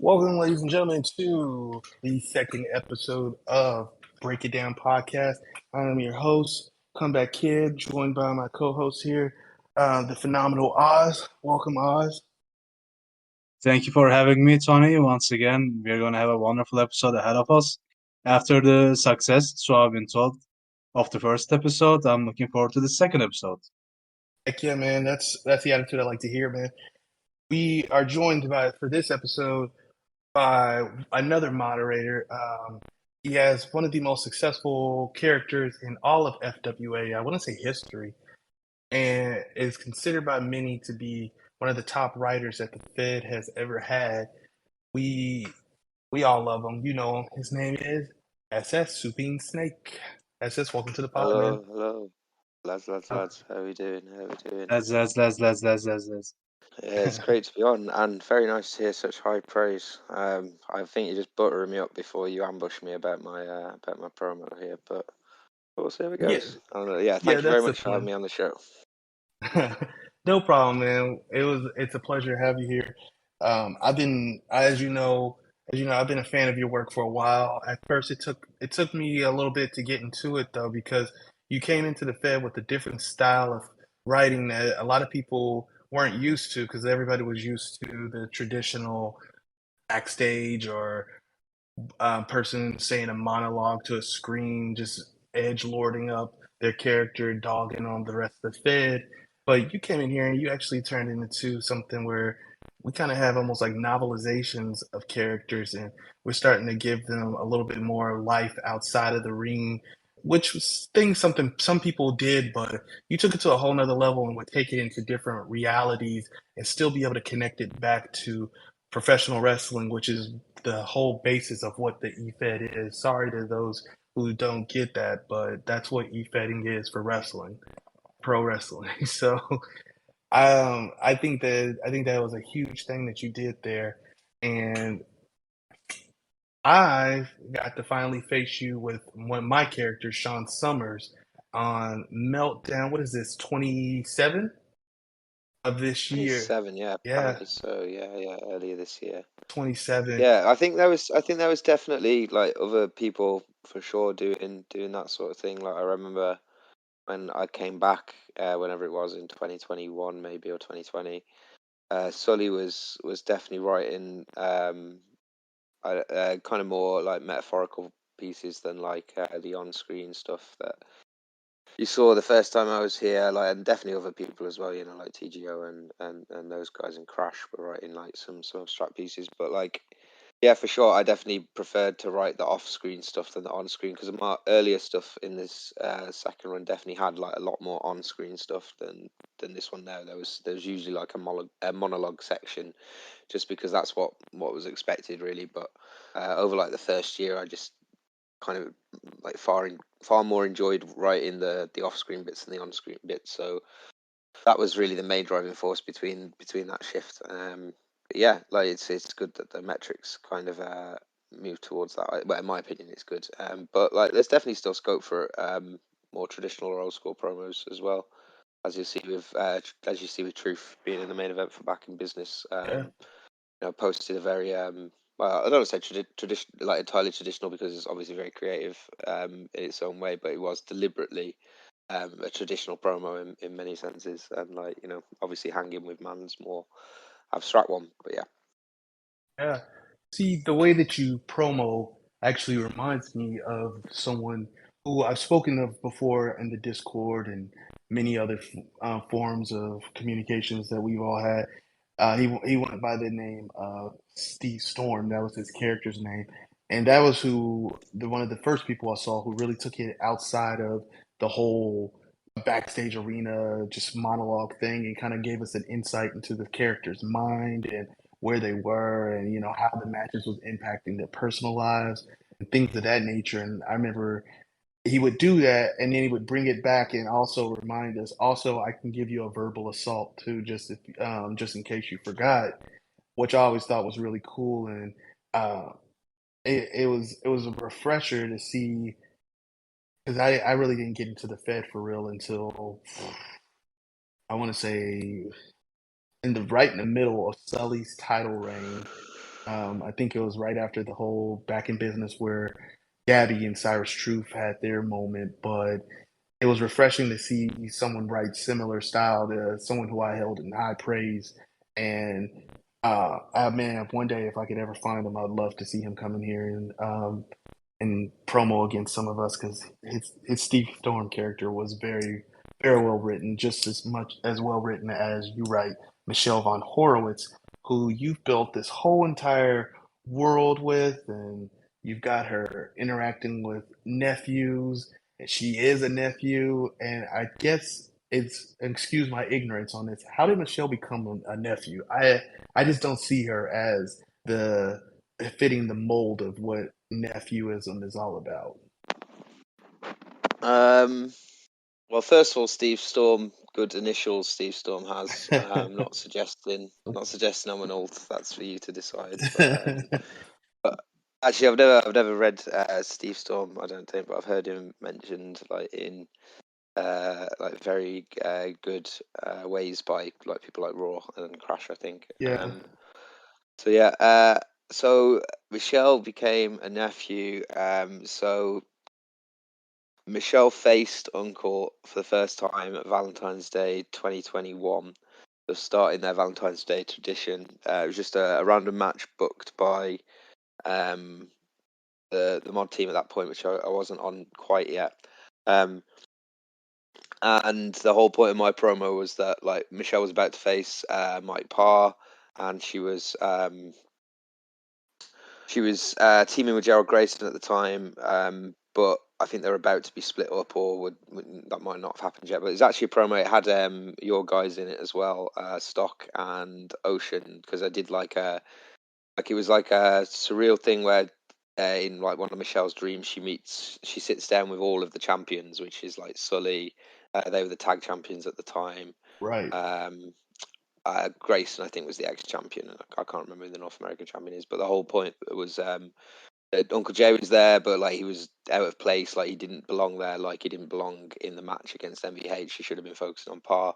Welcome, ladies and gentlemen, to the second episode of Break It Down Podcast. I'm your host, Comeback Kid, joined by my co-host here, the phenomenal Oz. Welcome, Oz. Thank you for having me, Tony. Once again, we're going to have a wonderful episode ahead of us. After the success, so I've been told, of the first episode, I'm looking forward to the second episode. Heck yeah, man. That's the attitude I like to hear, man. We are joined for this episode by another moderator. He has one of the most successful characters in all of FWA. I want to say history, and is considered by many to be one of the top writers that the Fed has ever had. We we all love him. You know him. His name is SS Supine Snake. SS, welcome to the pod, man. Hello, hello, lads. How are we doing? How are we doing? Let's. Yeah, it's great to be on, and very nice to hear such high praise. I think you're just buttering me up before you ambush me about my promo here, but we'll see how it Yeah, goes. Yeah, yeah, thank you very that's the much for having fun. me on the show. No problem, man. It's a pleasure to have you here. I've been, I've been a fan of your work for a while. At first, it took me a little bit to get into it though, because you came into the Fed with a different style of writing that a lot of people weren't used to, because everybody was used to the traditional backstage or person saying a monologue to a screen, just edge lording up their character, dogging on the rest of the Fed. But you came in here and you actually turned it into something where we kind of have almost like novelizations of characters, and we're starting to give them a little bit more life outside of the ring, which was things something some people did, but you took it to a whole nother level and would take it into different realities and still be able to connect it back to professional wrestling, which is the whole basis of what the e-fed is. Sorry to those who don't get that, but that's what e-fedding is for wrestling, pro wrestling. So I think that was a huge thing that you did there, and I got to finally face you with one of my characters, Sean Summers, on Meltdown. What is this, 27 of this year? 27, yeah, Yeah, apparently so. Yeah, earlier this year. 27. Yeah, I think there was definitely like other people for sure doing that sort of thing. Like I remember when I came back, whenever it was in 2021 maybe or 2020. Sully was definitely writing kind of more like metaphorical pieces than like the on-screen stuff that you saw the first time I was here. Like, and definitely other people as well, you know, like TGO and those guys in Crash were writing like some abstract pieces. But like, yeah, for sure, I definitely preferred to write the off-screen stuff than the on-screen, because my earlier stuff in this second run definitely had like a lot more on-screen stuff than this one now. There was usually like a monologue section, just because that's what was expected really. But over like the first year, I just kind of like far more enjoyed writing the off-screen bits than the on-screen bits. So that was really the main driving force between that shift. But yeah, like it's good that the metrics kind of move towards that. Well, in my opinion, it's good. But like there's definitely still scope for more traditional or old school promos as well. As you see with Truth being in the main event for Back in Business. Yeah. Posted a very well, I don't want to say tradition like entirely traditional, because it's obviously very creative in its own way, but it was deliberately a traditional promo in many senses, and like obviously hanging with man's more abstract one. But yeah. Yeah. See, the way that you promo actually reminds me of someone who I've spoken of before in the Discord and many other forms of communications that we've all had. He went by the name of Steve Storm. That was his character's name, and that was one of the first people I saw who really took it outside of the whole backstage arena, just monologue thing, and kind of gave us an insight into the character's mind and where they were, and how the matches was impacting their personal lives and things of that nature. And I remember he would do that, and then he would bring it back and also remind us. Also, I can give you a verbal assault too, just in case you forgot, which I always thought was really cool. And uh, it was a refresher to see, because I really didn't get into the Fed for real until I want to say right in the middle of Sully's title reign. I think it was right after the whole Back in Business where Gabby and Cyrus Truth had their moment, but it was refreshing to see someone write similar style to someone who I held in high praise. And man, one day if I could ever find him, I'd love to see him come in here and promo against some of us because his Steve Storm character was very well written, just as much as well written as you write Michelle von Horowitz, who you've built this whole entire world with, and you've got her interacting with nephews, and she is a nephew, and I guess it's excuse my ignorance on this. How did Michelle become a nephew? I just don't see her as the fitting the mold of what nephewism is all about. Um, well, first of all, Steve Storm, good initials Steve Storm has. Not suggesting I'm an alt. That's for you to decide. But actually, I've never read Steve Storm. I don't think, but I've heard him mentioned like in like very good ways by like people like Raw and Crash, I think. Yeah, So yeah, so Michelle became a nephew. So Michelle faced Uncle for the first time at Valentine's Day 2021. They're starting their Valentine's Day tradition. It was just a random match booked by um, the mod team at that point, which I wasn't on quite yet. Um, and the whole point of my promo was that like Michelle was about to face Mike Parr, and she was teaming with Gerald Grayson at the time, but I think they're about to be split up, or that might not have happened yet. But it's actually a promo. It had your guys in it as well, Stock and Ocean, because I did like it was like a surreal thing where in like one of Michelle's dreams, she sits down with all of the champions, which is like Sully. They were the tag champions at the time. right. Um, Grayson, I think, was the ex-champion. I can't remember who the North American champion is, but the whole point was Uncle Jay was there, but like he was out of place. Like he didn't belong there. Like he didn't belong in the match against MVH. He should have been focusing on Par.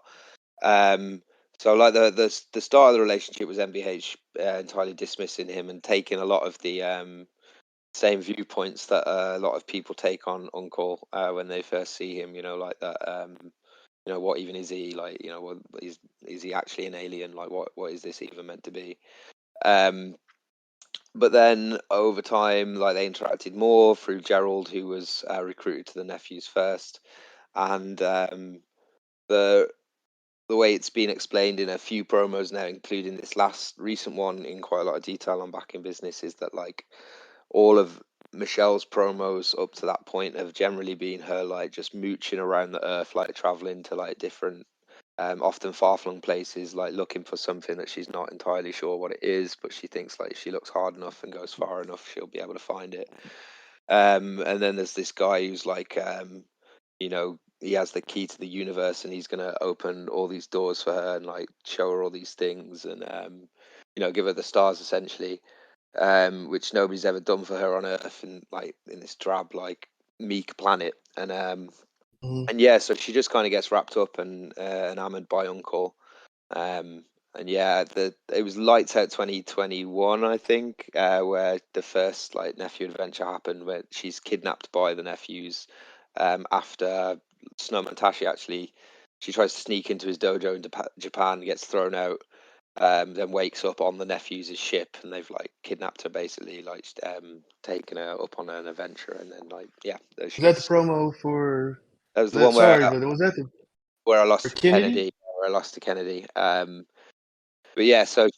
Um, so like the start of the relationship was MVH entirely dismissing him and taking a lot of the same viewpoints that a lot of people take on Uncle when they first see him. You know, like that. What even is he like? What is he actually an alien? Like, what is this even meant to be? Um, but then over time, like they interacted more through Gerald, who was recruited to the nephews first, and the the way it's been explained in a few promos now, including this last recent one in quite a lot of detail on Back in Business, is that like all of Michelle's promos up to that point have generally been her like just mooching around the earth, like traveling to like different, often far-flung places, like looking for something that she's not entirely sure what it is, but she thinks like if she looks hard enough and goes far enough, she'll be able to find it. And then there's this guy who's like, he has the key to the universe and he's gonna open all these doors for her and like show her all these things and give her the stars essentially, which nobody's ever done for her on Earth and like in this drab like meek planet. Mhm. And yeah, so she just kind of gets wrapped up and enamored by Uncle. Um, and yeah, it was Lights Out 2021, I think, where the first like nephew adventure happened, where she's kidnapped by the nephews after Snowman Tashi actually. She tries to sneak into his dojo in Japan, gets thrown out, then wakes up on the nephews' ship, and they've like kidnapped her, basically, like taken her up on an adventure, and then like yeah, there Was that the she's. promo for? That was the That one sorry, but was that the where I for lost to Kennedy? Kennedy. Where I lost to Kennedy. But yeah, so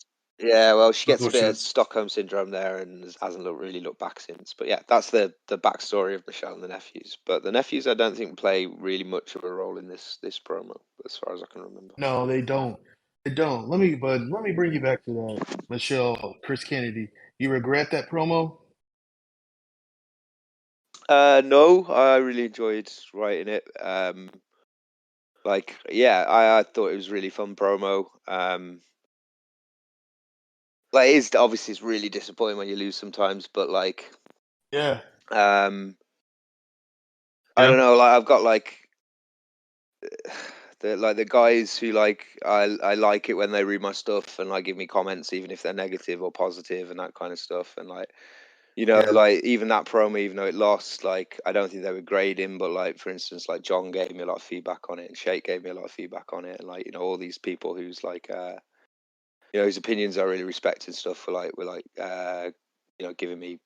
yeah, well, she gets a bit of Unfortunate. Stockholm syndrome there and hasn't really looked back since. But yeah, that's the backstory of Michelle and the nephews. But the nephews, I don't think play really much of a role in this promo, as far as I can remember. No, they don't. They don't. Let me bring you back to that, Michelle, Chris Kennedy. You regret that promo? No, I really enjoyed writing it. Like, yeah, I thought it was really fun promo. Like, it's really disappointing when you lose sometimes, but like, Yeah. um, I Yeah. don't know. Like, I've got like the guys who like I like it when they read my stuff and like give me comments, even if they're negative or positive and that kind of stuff. And like Yeah. like even that promo, even though it lost, like I don't think they were grading, but like for instance, like John gave me a lot of feedback on it, and Shake gave me a lot of feedback on it, and like all these people who's like whose opinions I really respect and stuff were giving me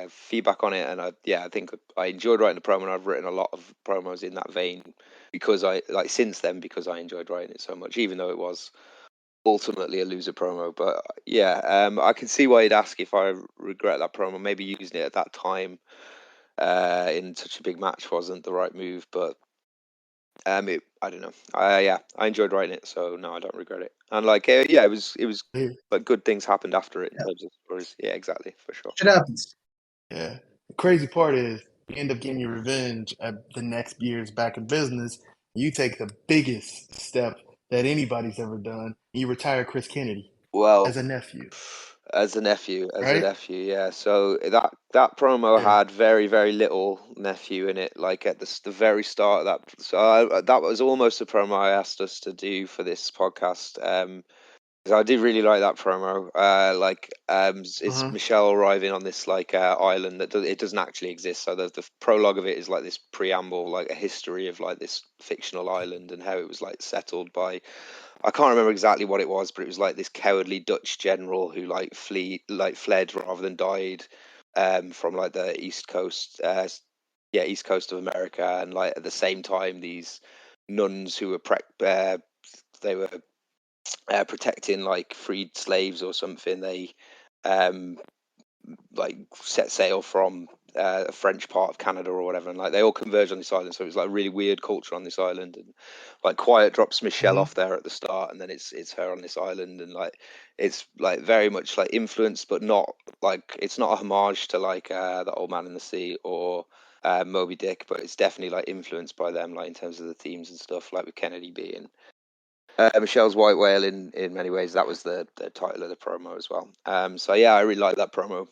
feedback on it. And I think I enjoyed writing the promo, and I've written a lot of promos in that vein because I enjoyed writing it so much, even though it was ultimately a loser promo. But I can see why you'd ask if I regret that promo. Maybe using it at that time in such a big match wasn't the right move, but I don't know. I enjoyed writing it, so no, I don't regret it. And like, it was Yeah. like good things happened after it in Yeah, terms of stories. Yeah, exactly, for sure. shit happens. Yeah. The crazy part is you end up getting your revenge at the next year's back in business. You take the biggest step that anybody's ever done. You retire Chris Kennedy Well, as a nephew, as a right? nephew, yeah. So that promo Yeah. had very very little nephew in it. Like at the very start of that, so that was almost a promo I asked us to do for this podcast. 'Cause I did really like that promo. It's Uh-huh. Michelle arriving on this like island that it doesn't actually exist. So the prologue of it is like this preamble, like a history of like this fictional island and how it was like settled by. I can't remember exactly what it was, but it was like this cowardly Dutch general who fled rather than died, from like the east coast, east coast of America, and like at the same time these nuns who were they were protecting like freed slaves or something. They um, like set sail from a French part of Canada or whatever, and like they all converge on this island. So it was like really weird culture on this island, and like Quiet drops Michelle Uh-huh. off there at the start, and then it's her on this island, and like it's like very much like influenced, but not like it's not a homage to like the Old Man in the Sea or Moby Dick, but it's definitely like influenced by them, like in terms of the themes and stuff, like with Kennedy being Michelle's White Whale in many ways. That was the title of the promo as well. So yeah, I really like that promo.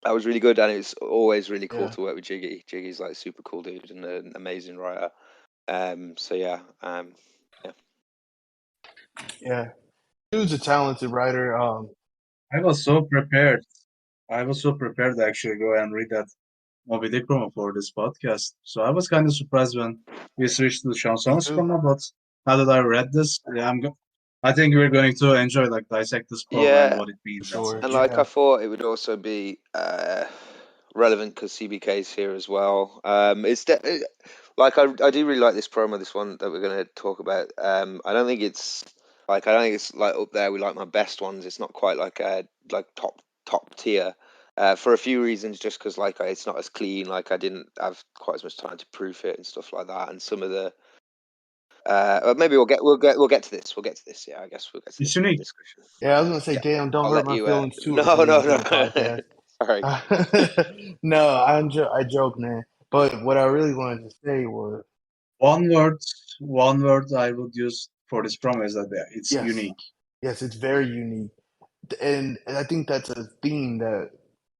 That was really good, and it's always really cool Yeah. to work with Jiggy. Jiggy's like a super cool dude and an amazing writer. So yeah, yeah. Yeah. Dude's a talented writer. I was so prepared. I was so prepared to actually go and read that Moby Dick promo for this podcast. So I was kind of surprised when we switched to the Sean Me Sommers too. promo, but now that I read this, yeah, I think we're going to enjoy like dissect this promo and Yeah, what it For means and sure. and such. like I Yeah. thought it would also be relevant because CBK's here as well. I do really like this promo, this one that we're going to talk about. I don't think it's like up there with like my best ones. It's not quite like like top tier. For a few reasons, just because like it's not as clean. Like I didn't have quite as much time to proof it and stuff like that. And some of the maybe we'll get to this. We'll get to this. Yeah, I guess we'll get to It's this in the unique. discussion. Yeah, I was gonna say, Yeah, damn, don't I'll hurt let my you. feelings too No, early no, into no. the podcast. Sorry. No, I joke, man. But what I really wanted to say was, One word, one word I would use for this promo is that yeah, it's yes, unique. yes, it's very unique, and I think that's a theme that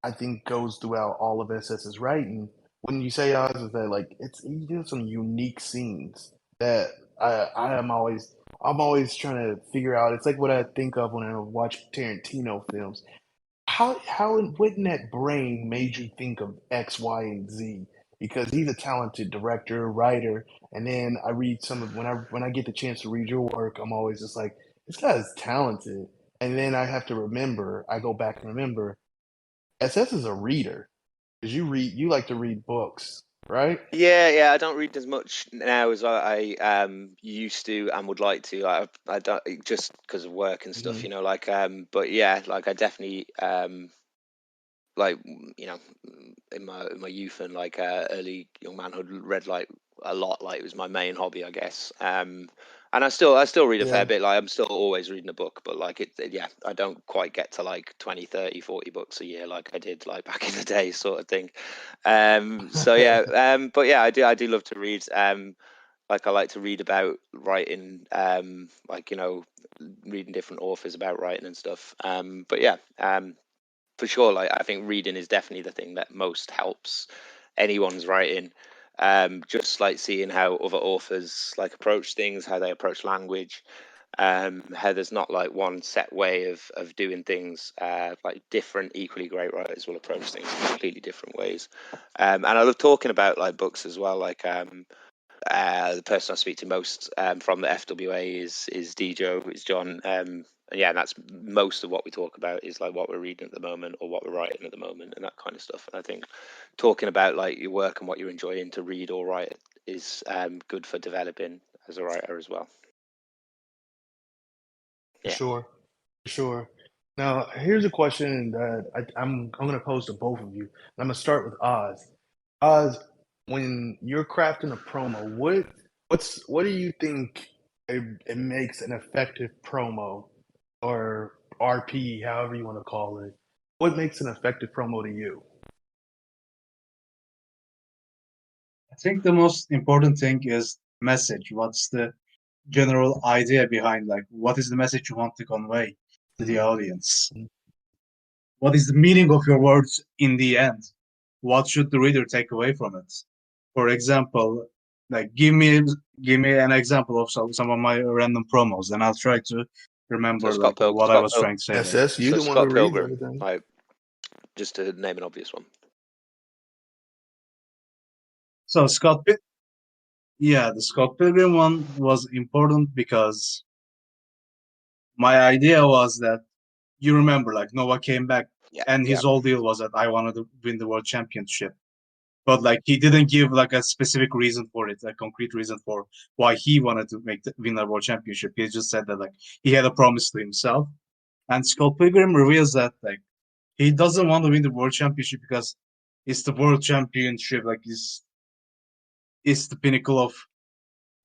I think goes throughout all of SS's writing. When you say Oz, is that like it's you do some unique scenes that I'm always trying to figure out. It's like what I think of when I watch Tarantino films. How what in that brain made you think of X, Y, and Z? Because he's a talented director, writer, and then I read some of when I get the chance to read your work, I'm always just like, this guy is talented. And then I have to remember, I go back and remember, SS is a reader. Because you like to read books, right? Yeah. I don't read as much now as I used to and would like to. I don't just because of work and stuff, Hmm. Like but yeah, like I definitely like in my youth and like early young manhood read like a lot. Like it was my main hobby, I guess. And I still read a fair Yeah. bit. Like I'm still always reading a book, but like yeah, I don't quite get to like 20, 30, 40 books a year like I did like back in the day, sort of thing. So yeah, but yeah, I do love to read. Like I like to read about writing, like reading different authors about writing and stuff. But yeah, for sure, like I think reading is definitely the thing that most helps anyone's writing. Just like seeing how other authors like approach things, how they approach language, how there's not like one set way of doing things. Like different, equally great writers will approach things in completely different ways. And I love talking about like books as well. Like the person I speak to most from the FWA is Djo, is John. And yeah, that's most of what we talk about is like what we're reading at the moment or what we're writing at the moment and that kind of stuff. And I think talking about like your work and what you're enjoying to read or write is good for developing as a writer as well. Yeah. Sure. Now, here's a question that I'm going to pose to both of you. I'm going to start with Oz. Oz, when you're crafting a promo, what do you think it makes an effective promo or RP, however you want to call it? What makes an effective promo to you? I think the most important thing is message. What's the general idea behind, like, what is the message you want to convey to the audience? What is the meaning of your words in the end? What should the reader take away from it? For example, like give me an example of some of my random promos, and I'll try to So remember Scott like Pilgrim, what I was trying to say there. SS, you so the one who Scott reads Pilgrim, everything. like just to name an obvious one. So yeah, the Scott Pilgrim one was important because my idea was that you remember, like Nova came back, Yeah, and his whole deal was that I wanted to win the world championship. But like he didn't give like a specific reason for it, a concrete reason for why he wanted to win the world championship. He just said that like he had a promise to himself. And Scott Pilgrim reveals that like he doesn't want to win the world championship because it's the world championship, like it's the pinnacle of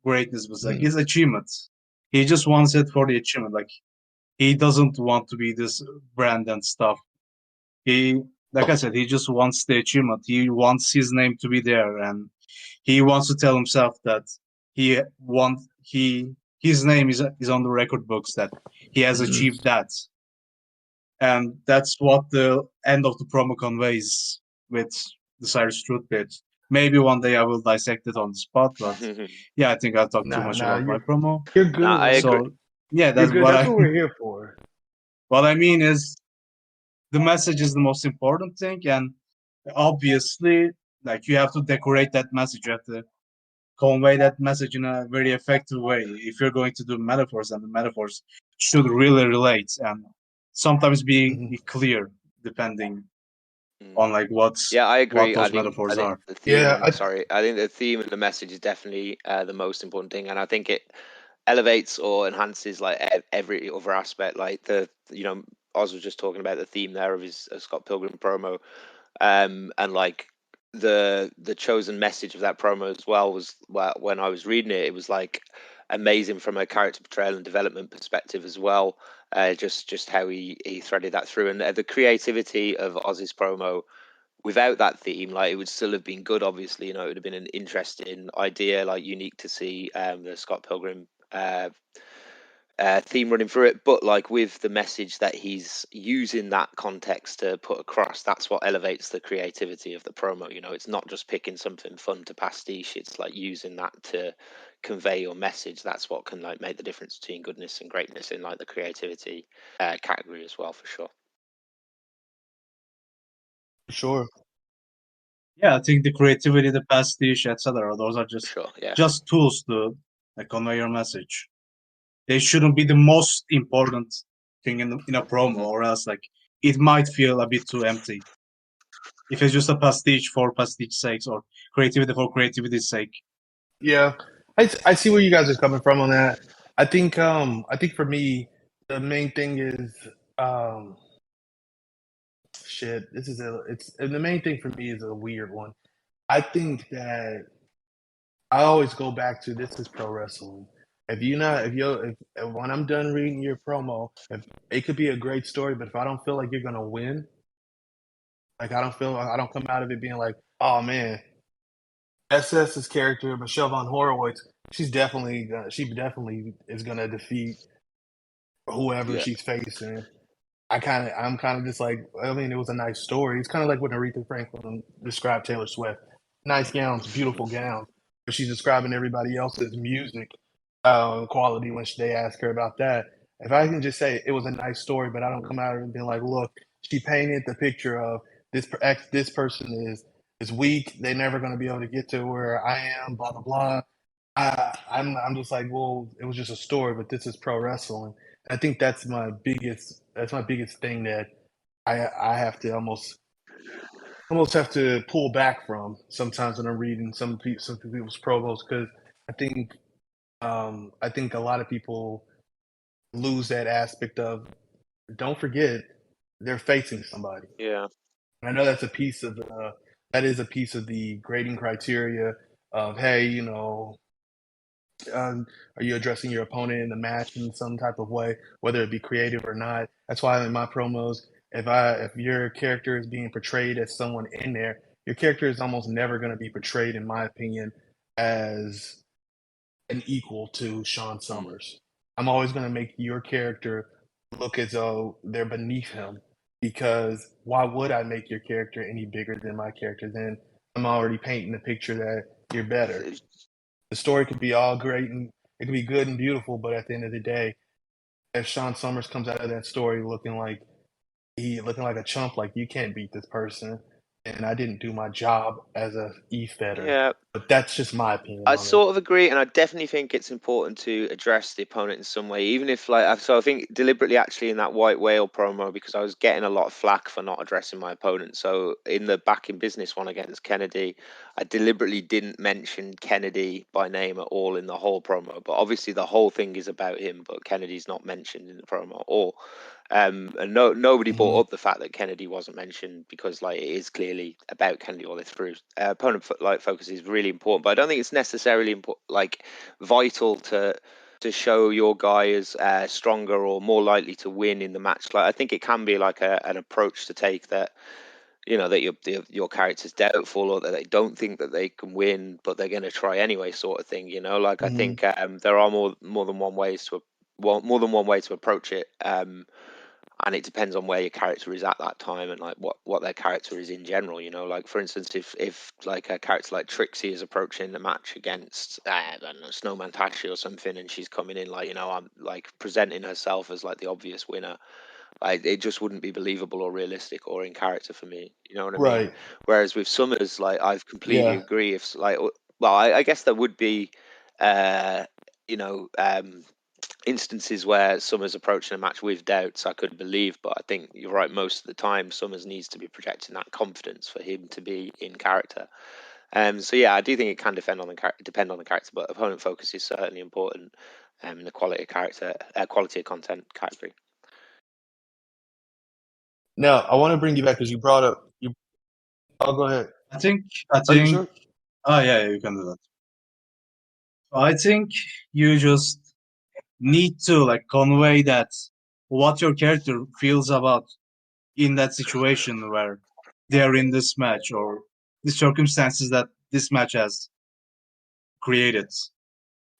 greatness, but like it's achievement. He just wants it for the achievement. Like he doesn't want to be this brand and stuff. He, like I said, he just wants the achievement. He wants his name to be there, and he wants to tell himself that his name is on the record books, that he has achieved that, and that's what the end of the promo conveys with the Cyrus Truth bit. Maybe one day I will dissect it on the spot, but yeah, I think I talked too much Nah, about my promo. you're good, I man. agree. So yeah, You're that's good. what That's what we're here for. what I mean is the message is the most important thing, and obviously, like you have to decorate that message. You have to convey that message in a very effective way. If you're going to do metaphors, and the metaphors should really relate and sometimes be clear, depending on like Yeah, I what agree. those metaphors I think are. the theme. Yeah, I think the theme and the message is definitely the most important thing, and I think it elevates or enhances like every other aspect. Like Oz was just talking about the theme there of his Scott Pilgrim promo, and like the chosen message of that promo as well was, well, when I was reading it, it was like amazing from a character portrayal and development perspective as well. Just how he threaded that through, and the creativity of Oz's promo without that theme, like it would still have been good. Obviously, it would have been an interesting idea, like unique to see the Scott Pilgrim theme running through it. But like with the message that he's using that context to put across, that's what elevates the creativity of the promo. It's not just picking something fun to pastiche. It's like using that to convey your message. That's what can like make the difference between goodness and greatness in like the creativity category as well, for sure. sure. Yeah, I think the creativity, the pastiche, etc. Those are For sure, yeah. just tools to like convey your message. They shouldn't be the most important thing in a promo, or else like it might feel a bit too empty if it's just a pastiche for pastiche sakes, or creativity for creativity's sake. Yeah, I see where you guys are coming from on that. I think for me, the main thing is um, shit. The main thing for me is a weird one. I think that I always go back to this is pro wrestling. If you not if when I'm done reading your promo, if it could be a great story, but if I don't feel like you're gonna win, like I don't come out of it being like, oh man, SS's character Michelle von Horowitz, she definitely is gonna defeat whoever Yeah. she's facing. I'm kind of just like, I mean, it was a nice story. It's kind of like when Aretha Franklin described Taylor Swift. nice gowns, beautiful gowns. But she's describing everybody else's music quality when they ask her about that. If I can just say it was a nice story, but I don't come out and be like, look, she painted the picture of this person is weak. They're never going to be able to get to where I am. Blah blah blah. I'm just like, well, it was just a story, but this is pro wrestling. I think that's my biggest thing that I have to almost have to pull back from sometimes when I'm reading some people's promos because I think I think a lot of people lose that aspect of don't forget they're facing somebody. Yeah. And I know that is a piece of the grading criteria of hey, are you addressing your opponent in the match in some type of way, whether it be creative or not? That's why in my promos, if your character is being portrayed as someone in there, your character is almost never going to be portrayed, in my opinion, as an equal to Sean Mm. Summers. I'm always going to make your character look as though they're beneath him because why would I make your character any bigger than my character? Then I'm already painting the picture that you're better. The story could be all great and it could be good and beautiful, but at the end of the day, if Sean Summers comes out of that story looking like a chump, like you can't beat this person, and I didn't do my job as a e-fetter. Yeah. But that's just my opinion I on it. sort of agree, and I definitely think it's important to address the opponent in some way, even if so I think deliberately actually in that White Whale promo because I was getting a lot of flack for not addressing my opponent. So in the Back in Business one against Kennedy, I deliberately didn't mention Kennedy by name at all in the whole promo. But obviously the whole thing is about him, but Kennedy's not mentioned in the promo or. And nobody brought Mhm. up the fact that Kennedy wasn't mentioned because like it is clearly about Kennedy all the way through. Opponent focus is really important, but I don't think it's necessarily like vital to show your guy as stronger or more likely to win in the match. Like I think it can be like an approach to take that that your character's doubtful or that they don't think that they can win, but they're going to try anyway, sort of thing. Like I Mhm. think there are more than one ways to more than one way to approach it. And it depends on where your character is at that time and like what their character is in general. Like for instance, if like a character like Trixie is approaching the match against I don't know, Snowman Tashi or something, and she's coming in like I'm like presenting herself as like the obvious winner, like it just wouldn't be believable or realistic or in character for me. You know what I mean? Right. Whereas with Summers, like I've completely Yeah. agree. If like, well, I guess there would be, uh, you know, instances where Summers approaching a match with doubts I could believe, but I think you're right. Most of the time, Summers needs to be projecting that confidence for him to be in character. So yeah, I do think it can depend on the character, but opponent focus is certainly important. In the quality of character, quality of content category. Now I want to bring you back because you brought up you. Oh, go ahead. I think I Are you think sure? oh yeah, you can do that. I think you just need to like convey that what your character feels about in that situation where they're in this match or the circumstances that this match has created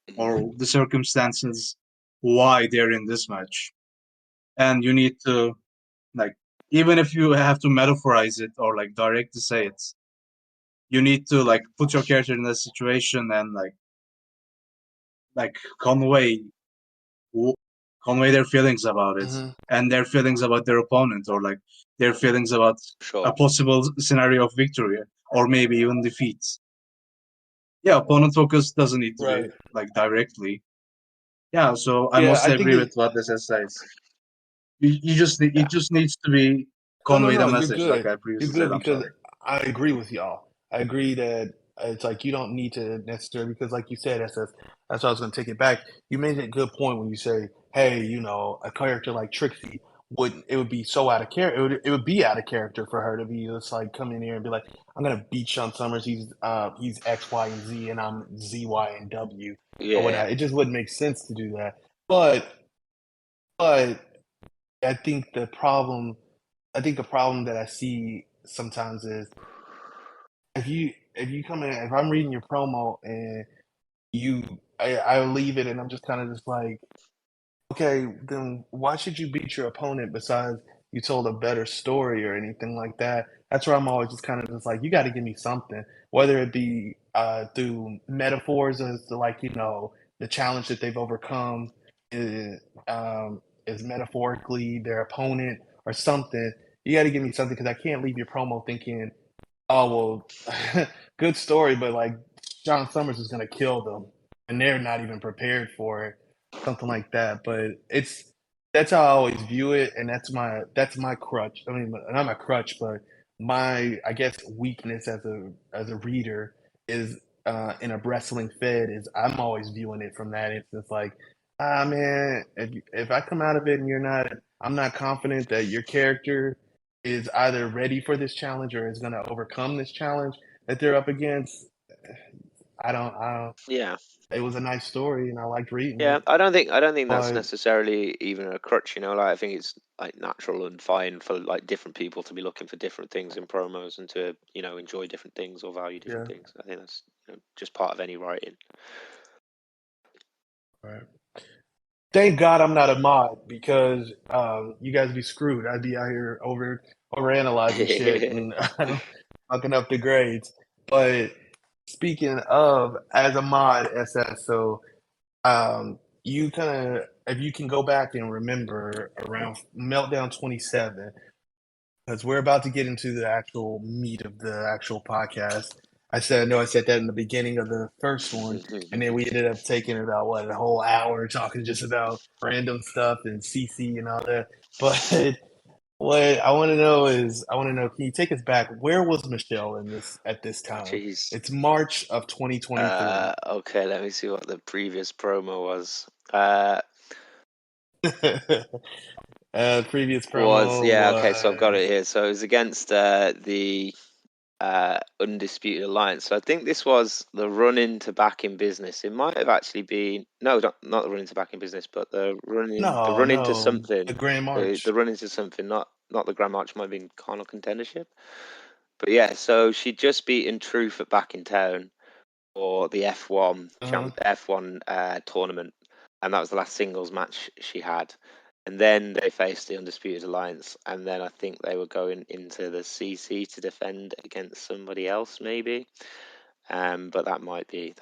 Mhm. or the circumstances why they're in this match. And you need to like even if you have to metaphorize it or like directly say it, you need to like put your character in that situation and like convey convey their feelings about it Hmm. and their feelings about their opponent or like their feelings about a Sure. possible scenario of victory or maybe even defeat. Yeah, opponent focus doesn't need to be Right. like directly. Yeah, so I Yeah, I mostly think agree it. with what this says. It Yeah. just needs to be No, no, convey the no. You're message like good. I You're previously said. good I'm because sorry. I agree with y'all. I agree that it's like you don't need to necessarily because, like you said, that's why I was going to take it back. You made a good point when you say, "Hey, a character like Trixie would be so out of character. It would be out of character for her to be just like come in here and be like, I'm going to beat Sean Summers. He's X, Y, and Z, and I'm Z, Y, and W or Yeah. whatnot. It just wouldn't make sense to do that. But I think the problem I think the problem that I see sometimes is if you come in if I'm reading your promo and I leave it and I'm just kind of just like okay then why should you beat your opponent besides you told a better story or anything like that. That's where I'm always just kind of just like, you got to give me something, whether it be through metaphors as to like, the challenge that they've overcome is, is metaphorically their opponent or something. You got to give me something because I can't leave your promo thinking, oh well, good story, but like John Summers is gonna kill them, and they're not even prepared for it, something like that. But that's how I always view it, and that's my crutch. I mean, not my crutch, but my I guess weakness as a reader is in a wrestling fed is I'm always viewing it from that instance. Like, man, if I come out of it and I'm not confident that your character is either ready for this challenge or is going to overcome this challenge that they're up against. I don't. Yeah. It was a nice story, and I liked reading Yeah, it. I don't think that's But necessarily even a crutch, like I think it's like natural and fine for like different people to be looking for different things in promos and to, enjoy different things or value different yeah, things. I think that's just part of any writing. right. Thank God I'm not a mod because you guys be screwed. I'd be out here overanalyzing shit and fucking up the grades. But speaking of, as a mod SS, so you kind of, if you can go back and remember around Meltdown 27, because we're about to get into the actual meat of the actual podcast. I know I said that in the beginning of the first one, and then we ended up taking about a whole hour talking just about random stuff and CC and all that. But what I want to know is, can you take us back? Where was Michelle at this time? Jeez. It's March of 2023. Okay, let me see what the previous promo was. Previous Was promo yeah, okay, so I've got was it here. So it was against the Undisputed Alliance. So I think this was the run into Back in Business. It might have actually been no, not the run into Back in Business, but the no, run into no, something. the Grand The March. run into something, not the Grand March, might have been Carnal Contendership. But yeah, so she'd just beaten Truth at Back in Town for the Uh-huh. F1 tournament, and that was the last singles match she had. And then they faced the Undisputed Alliance, and then I think they were going into the CC to defend against somebody else, maybe. But that might be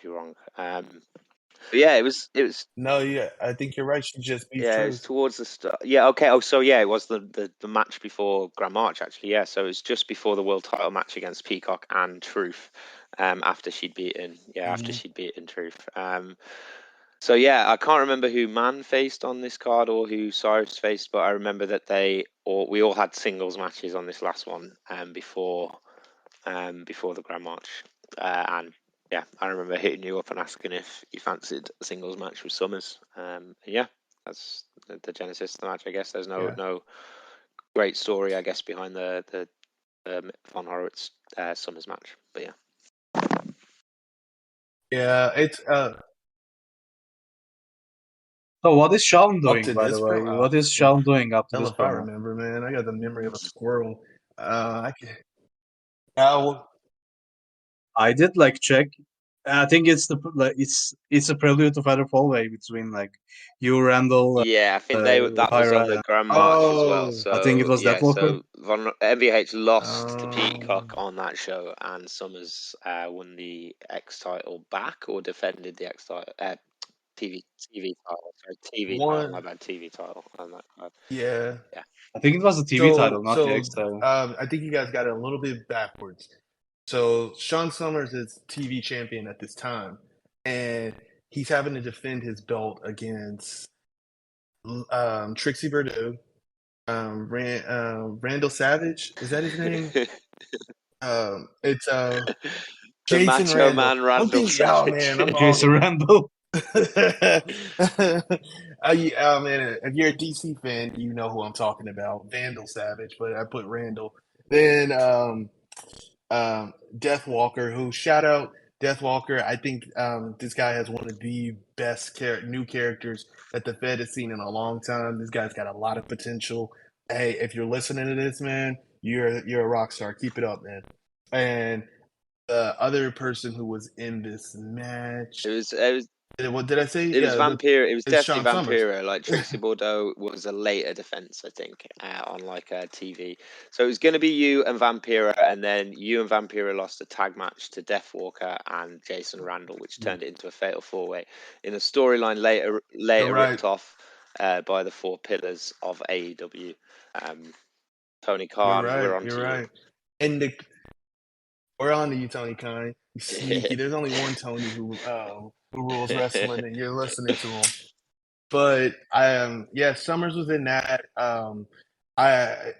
wrong. But yeah, it was No, yeah, I think you're right. She just beat yeah, it was Truth. towards the start. Yeah, okay. Oh, so yeah, it was the match before Grand March actually. Yeah, so it was just before the world title match against Peacock and Truth. After Hmm. she'd beaten Truth. So yeah, I can't remember who Man faced on this card or who Cyrus faced, but I remember that we all had singles matches on this last one, before the Grand March, and yeah, I remember hitting you up and asking if you fancied a singles match with Summers. Yeah, that's the genesis of the match. I guess there's no Yeah, no great story, I guess, behind the Von Horowitz Summers match, but yeah. yeah. It's So what is Sean up doing, to by the this way? promo. What is Sean doing up to Hell this if I promo? remember, man. I got the memory of a squirrel. I can. I I did like check. I think it's it's a prelude to Fatal Fall Way between like you, Randall, Yeah, I think that was on the Pyra. Grand March as well. oh, I think it So was yeah, Deathwalker. so MVH lost to um, Peacock on that show, and Summers won the X title back or defended the X title, TV title. Sorry, TV title. My one. bad, TV title on that card. Yeah. Yeah. I think it was the TV So title, not the X so title. I think you guys got it a little bit backwards. So Sean Summers is TV champion at this time, and he's having to defend his belt against Trixie Verdue, Randall Savage. Is that his name? It's The Jason Macho Randall. Man I'm Randall thinking, oh Savage. man, I'm all. Jason Randall. Oh man, if you're a DC fan, you know who I'm talking about, Vandal Savage. But I put Randall. Then Deathwalker, who shout out Deathwalker. I think this guy has one of the best new characters that the Fed has seen in a long time. This guy's got a lot of potential. Hey, if you're listening to this, man, you're a rock star. Keep it up, man. And the other person who was in this match, It was What did I say? It was Yeah, Vampira. It was it's definitely Sean Summers. Vampira. Like Trixie Bordeaux was a later defense, I think, on like TV. So it was going to be you and Vampira, and then you and Vampira lost a tag match to Death Walker and Jason Randall, which turned it into a fatal 4-way in a storyline You're later right. ripped off by the Four Pillars of AEW. Tony You're Khan, we're right. on You're to you. right. And we're on to you, Tony Khan. You sneaky. There's only one Tony who rules wrestling, and you're listening to him. But yeah, Summers was in that.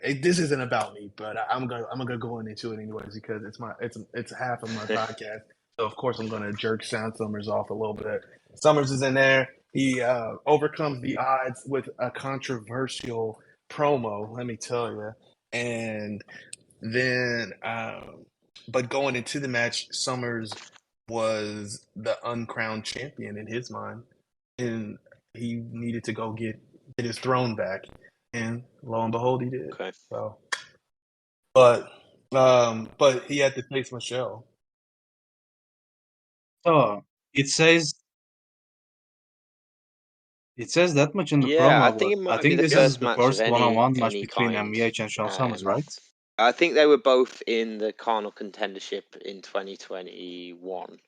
This isn't about me, but I'm gonna go into it anyways because it's half of my podcast. So of course I'm gonna jerk Sound Summers off a little bit. Summers is in there. He overcomes the odds with a controversial promo. Let me tell you, and then but going into the match, Summers was the uncrowned champion in his mind, and he needed to go get his throne back, and lo and behold, he did. Okay. So, but he had to face Michelle. So it says that much in the Yeah, I promo, think but it I might be think the this is first the match of first one-on-one match any between kind. MEH and Sean Summers, right? I think they were both in the Carnal Contendership in 2021.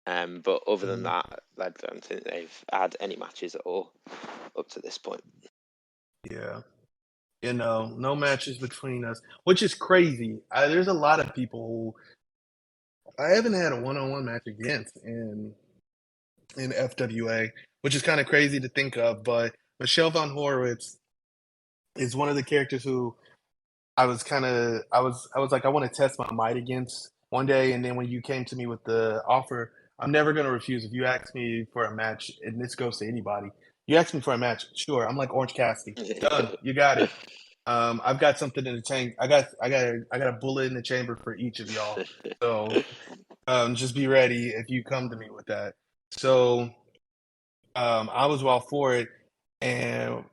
But other than that, I don't think they've had any matches at all up to this point. Yeah. No matches between us, which is crazy. There's a lot of people who I haven't had a one-on-one match against in FWA, which is kind of crazy to think of. But Michelle von Horowitz is one of the characters who I was like I want to test my might against one day, and then when you came to me with the offer, I'm never gonna refuse. If you ask me for a match, and this goes to anybody, you ask me for a match, sure. I'm like Orange Cassidy, done. You got it. I've got something in the tank. I got a bullet in the chamber for each of y'all. So just be ready if you come to me with that. So I was all for it, and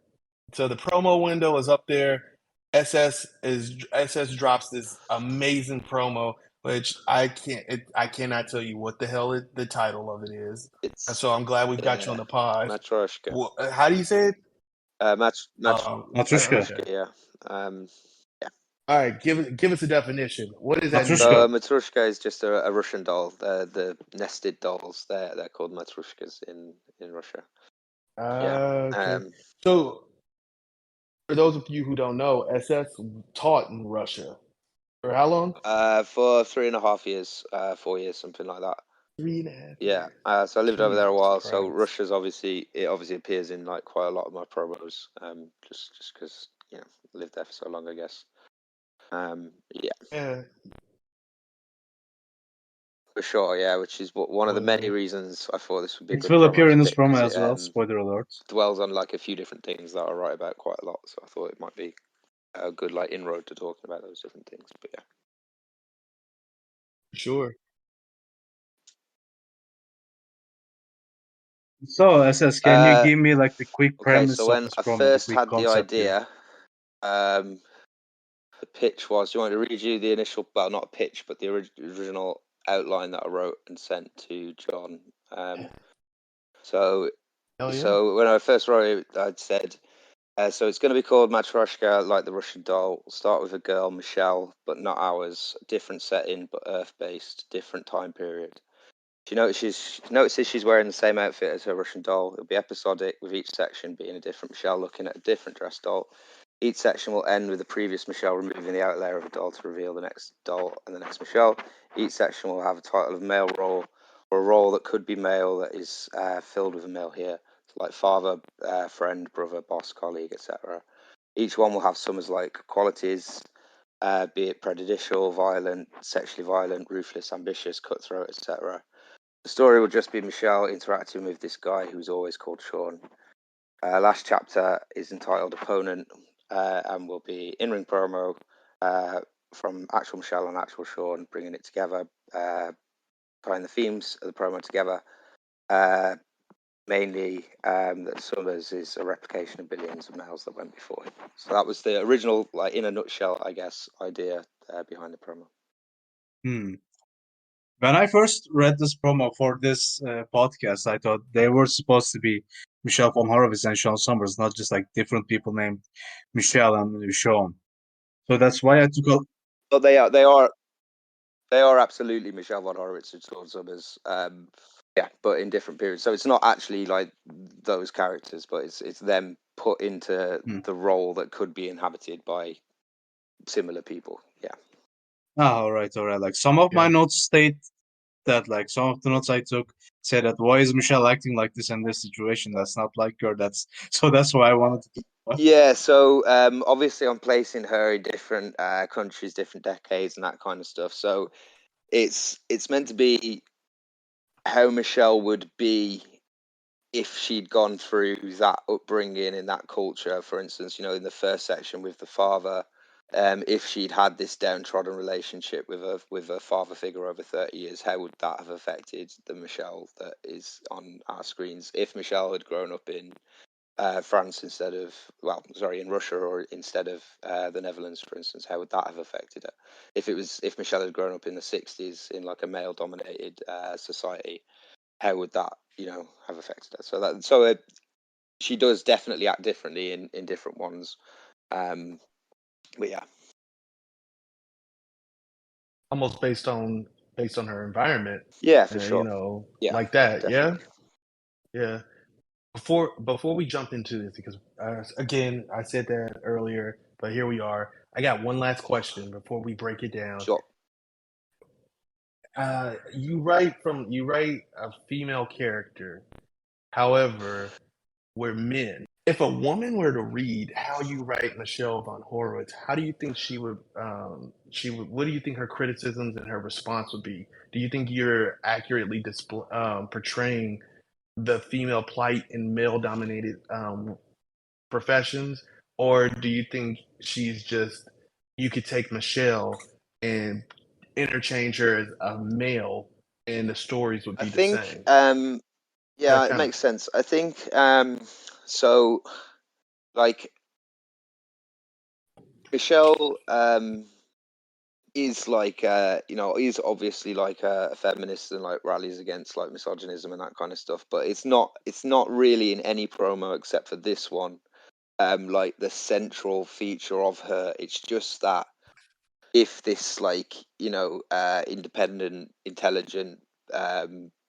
so the promo window is up there. SS drops this amazing promo, which I cannot tell you what the hell the title of it is. And It's so I'm glad we've got you on the pod. Matryoshka. How do you say it? Matrushka. Okay. Yeah. Yeah. All right, give us a definition. What does that mean? Matrushka. Matrushka is just a Russian doll. The nested dolls. They're called Matrushkas in Russia. Okay. So for those of you who don't know, SS taught in Russia for how long? For 3.5 years, 4 years, something like that. 3.5 Yeah. years. So I lived over there a Jesus while. So Christ. Russia's obviously appears in like quite a lot of my promos. Just because I lived there for so long, I guess. Yeah. Yeah. For sure, yeah, which is one of the many reasons I thought this would be a It good will promo appear to in this pick, 'cause promo it as well. Spoiler alert. dwells on like a few different things that I write about quite a lot. So I thought it might be a good like inroad to talking about those different things. But yeah. Sure. So SS, can you give me like the quick Okay, premise so of when this I promo, the first quick had the concept here? idea, the pitch was. Do you want me to read you the initial? Well, not a pitch, but the original outline that I wrote and sent to John. So when I first wrote it, I'd said. So it's going to be called Matryoshka, like the Russian doll. We'll start with a girl, Michelle, but not ours. Different setting, but Earth-based. Different time period. She notices she's wearing the same outfit as her Russian doll. It'll be episodic, with each section being a different Michelle looking at a different dressed doll. Each section will end with the previous Michelle removing the outer layer of a doll to reveal the next doll and the next Michelle. Each section will have a title of male role, or a role that could be male that is filled with a male here, like father, friend, brother, boss, colleague, etc. Each one will have summers like qualities, be it prejudicial, violent, sexually violent, ruthless, ambitious, cutthroat, etc. The story will just be Michelle interacting with this guy who's always called Sean. Last chapter is entitled Opponent, and will be in-ring promo from actual Michelle and actual Sean, bringing it together, tying the themes of the promo together. Mainly that Summers is a replication of billions of males that went before him. So that was the original, like in a nutshell, I guess, idea behind the promo. When I first read this promo for this podcast, I thought they were supposed to be Michelle von Horowitz and Sean Summers, not just like different people named Michelle and Sean. So that's why I took a But they are absolutely Michelle von Horowitz and Sean Summers. Yeah, but in different periods. So it's not actually like those characters, but it's them put into Hmm. the role that could be inhabited by similar people. Yeah. all right, all right. Like some of my Yeah. notes state that like some of the notes I took say that why is Michelle acting like this in this situation? That's not like her. That's so that's why I wanted to. Yeah, so obviously I'm placing her in different countries, different decades, and that kind of stuff. So it's meant to be how Michelle would be if she'd gone through that upbringing in that culture. For instance, in the first section with the father, if she'd had this downtrodden relationship with a father figure over 30 years, how would that have affected the Michelle that is on our screens? If Michelle had grown up in France instead of, in Russia, or instead of the Netherlands, for instance, how would that have affected her? If Michelle had grown up in the 60s in like a male-dominated society, how would that have affected her? She does definitely act differently in different ones. But yeah, Almost based on her environment, yeah, for sure. Yeah, like that. Yeah, definitely. yeah. Before we jump into this, because again, I said that earlier, but here we are. I got one last question before we break it down. Sure. You write a female character. However, we're men. If a woman were to read how you write Michelle von Horowitz, how do you think what do you think her criticisms and her response would be? Do you think you're accurately portraying the female plight in male-dominated professions, or do you think you could take Michelle and interchange her as a male, and the stories would I be the think, same? yeah, That it kind of makes sense. I think, so, like, Michelle, is like is obviously like a feminist and like rallies against like misogynism and that kind of stuff, but it's not really in any promo except for this one like the central feature of her. It's just that if this like independent, intelligent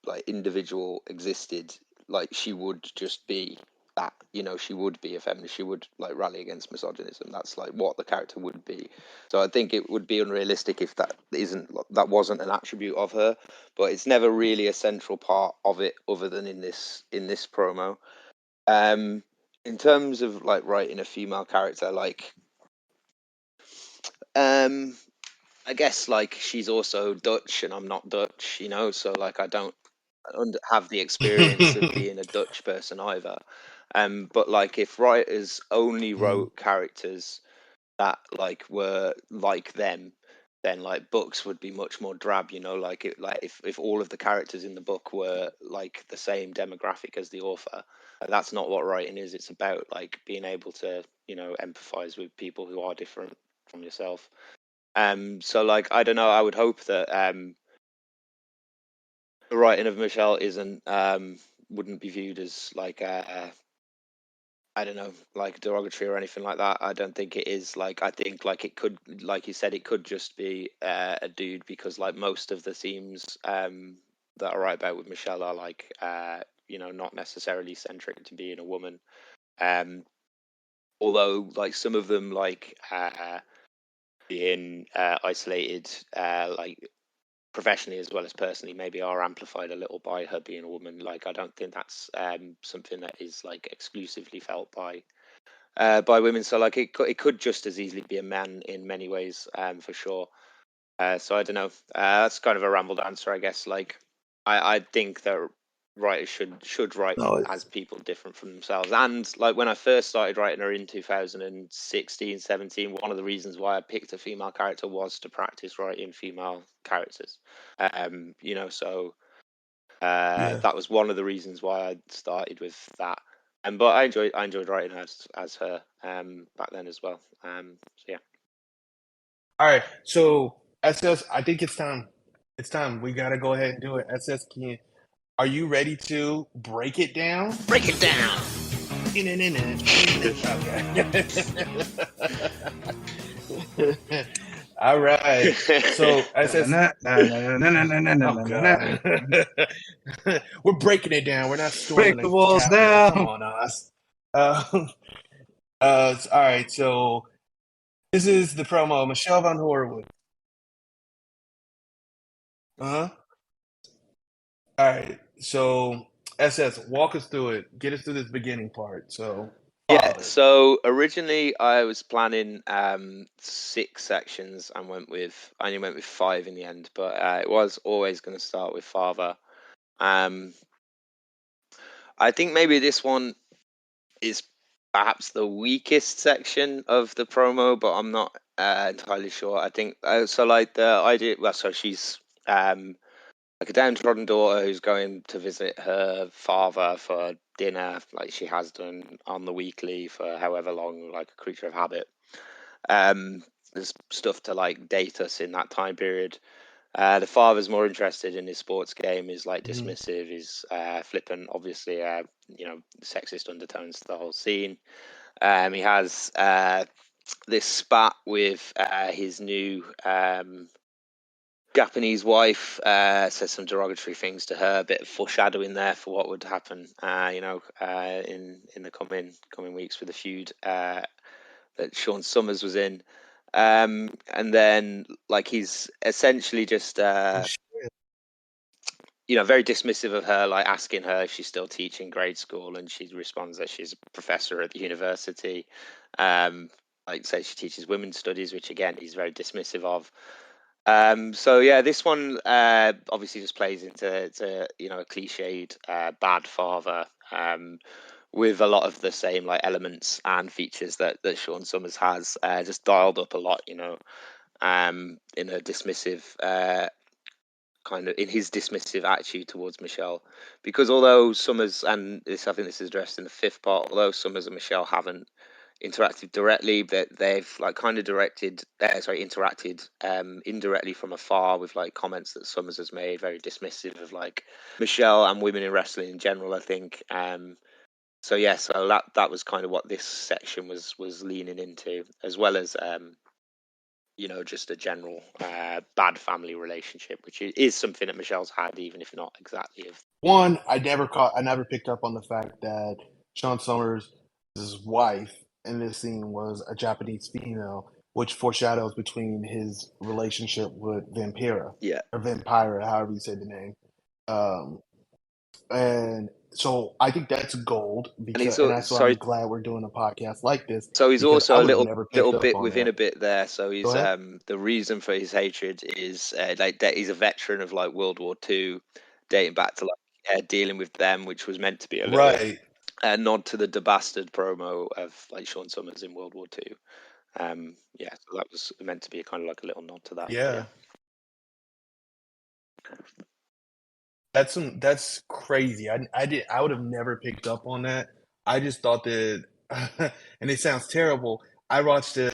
like individual existed, like she would just be that. She would be a feminist. She would like rally against misogynism. That's like what the character would be. So I think it would be unrealistic if that wasn't an attribute of her. But it's never really a central part of it, other than in this promo. um in terms of like writing a female character, like um I guess like she's also Dutch and I'm not Dutch, so like I don't have the experience of thing. being a Dutch person either. But like if writers only Mm. wrote characters that like were like them, then like books would be much more drab, like if all of the characters in the book were like the same demographic as the author. That's not what writing is. It's about like being able to empathize with people who are different from yourself. So like I don't know. I would hope that the writing of Michelle wouldn't be viewed as like I don't know, like derogatory or anything like that. I don't think it is. Like I think like it could, like you said, it could just be a dude, because like most of the themes that I write about with Michelle are like not necessarily centric to being a woman. Um, Although like some of them like being isolated like professionally as well as personally maybe are amplified a little by her being a woman. Like I don't think that's something that is like exclusively felt by women. So like it could just as easily be a man in many ways, for sure. So I don't know. That's kind of a rambled answer, I guess. Like I think that writers should write No, as people different from themselves. And like when I first started writing her in 2016, 17, one of the reasons why I picked a female character was to practice writing female characters. So yeah. that was one of the reasons why I started with that. But I enjoyed writing her as her back then as well. So yeah. All right. So SS, I think it's time. It's time. We gotta go ahead and do it. SS Ken, are you ready to break it down? Break it down. Okay. All right. So SS. Na, na, na, na, na, na, na, na, Oh na, na, na. God. We're breaking it down. We're not Break storming the the walls Capitol. Come down. on, Oz. All right. So this is the promo. Michelle Von Horwood. Uh huh. All right. So SS, walk us through it. Get us through this beginning part. So Yeah, father. so originally I was planning 6 sections and I only went with 5 in the end, but it was always going to start with father. Um, I think maybe this one is perhaps the weakest section of the promo, but I'm not entirely sure. I think so. Like the idea, well, so she's like a downtrodden daughter who's going to visit her father for dinner, like she has done on the weekly for however long, like a creature of habit. There's stuff to like date us in that time period. The father's more interested in his sports game, is like Mhm. dismissive, is flippant, obviously, sexist undertones to the whole scene. He has this spat with his new Japanese wife, says some derogatory things to her, a bit of foreshadowing there for what would happen, in the coming weeks with the feud that Sean Summers was in. And then like he's essentially just Oh, shit. very dismissive of her, like asking her if she's still teaching grade school, and she responds that she's a professor at the university. Like say she teaches women's studies, which again he's very dismissive of. So yeah, this one obviously just plays into a cliched bad father, with a lot of the same like elements and features that Sean Summers has, just dialed up a lot, in a dismissive kind of in his dismissive attitude towards Michelle. Because although Summers and this, I think this is addressed in the 5th part, although Summers and Michelle haven't interacted directly, that they've like kind of interacted indirectly from afar with like comments that Summers has made, very dismissive of like Michelle and women in wrestling in general, I think. So yeah, so that was kind of what this section was leaning into, as well as just a general bad family relationship, which is something that Michelle's had, even if not exactly of. One, I never picked up on the fact that Sean Summers' wife in this scene was a Japanese female, which foreshadows between his relationship with Vampira Yeah, or Vampira, however you say the name. Um, and so I think that's gold and he's and that's why I'm sorry. glad we're doing a podcast like this So he's because I also a would have little never little picked up bit on within that. a bit there. So Go he's ahead. the reason for his hatred is like that he's a veteran of like World War II, dating back to like dealing with them, which was meant to be a little Right. nod to the Bastard promo of like Sean Summers in World War II. Yeah, so that was meant to be kind of like a little nod to that. But yeah. Yeah. That's crazy. I would have never picked up on that. I just thought that and it sounds terrible. I watched this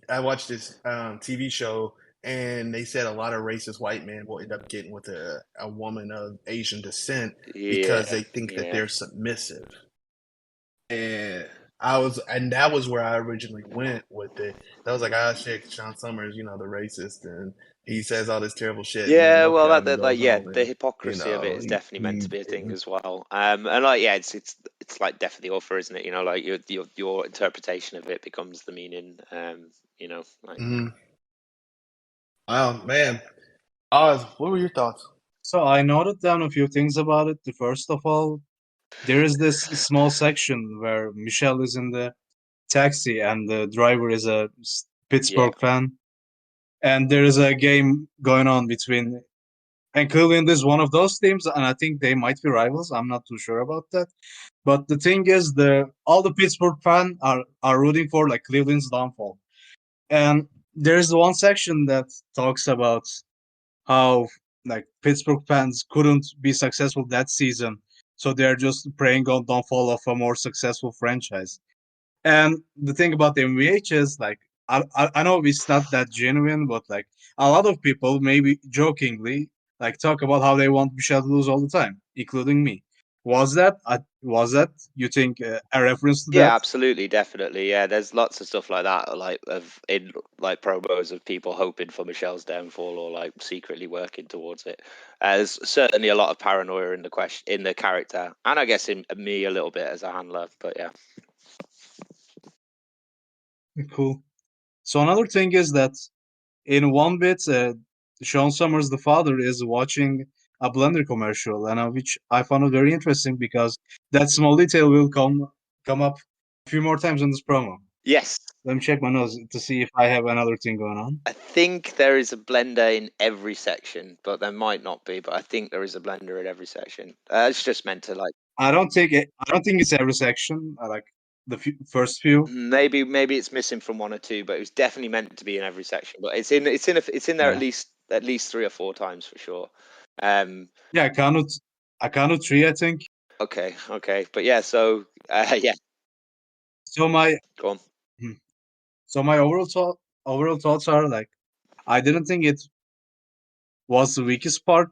TV show and they said a lot of racist white men will end up getting with a woman of Asian descent because Yeah, they think that yeah. they're submissive. And and that was where I originally went with it. That was like, ah, shit, Sean Summers, the racist, and he says all this terrible shit, and then Yeah, look well, at him, he that like goes yeah, home, the and hypocrisy of it is definitely meant to he be a thing as well. And like yeah, it's like death of the author, isn't it? Like your interpretation of it becomes the meaning. Like mhm. Wow, man, Oz, what were your thoughts? So I noted down a few things about it. The first of all, there is this small section where Michelle is in the taxi and the driver is a yeah, Pittsburgh fan, and there is a game going on between. And Cleveland is one of those teams, and I think they might be rivals. I'm not too sure about that. But the thing is, the all the Pittsburgh fans are rooting for like Cleveland's downfall. And there's one section that talks about how like Pittsburgh fans couldn't be successful that season, so they're just praying on downfall of a more successful franchise. And the thing about the MVH is like I know it's not that genuine, but like a lot of people maybe jokingly like talk about how they want Michelle to lose all the time, including me. Was that you think a reference to Yeah, that? absolutely, definitely. Yeah, there's lots of stuff like that, like of in like promos of people hoping for Michelle's downfall or like secretly working towards it. There's certainly a lot of paranoia in the question in the character, and I guess in me a little bit as a handler. But yeah. Cool. So another thing is that in one bit, Sean Summers, the father, is watching a blender commercial, and which I found it very interesting because that small detail will come up a few more times in this promo. Yes, Let me check my notes to see if I have another thing going on. I think there is a blender in every section, but there might not be. But I think there is a blender in every section. It's just meant to like I don't think it's every section. I like the first few. maybe it's missing from one or two, but it was definitely meant to be in every section. But it's in there Yeah, at least 3 or 4 times for sure. yeah. I counted three, I think. Okay, but yeah. So yeah, So my go on. hmm. so my overall thoughts are like I didn't think it was the weakest part,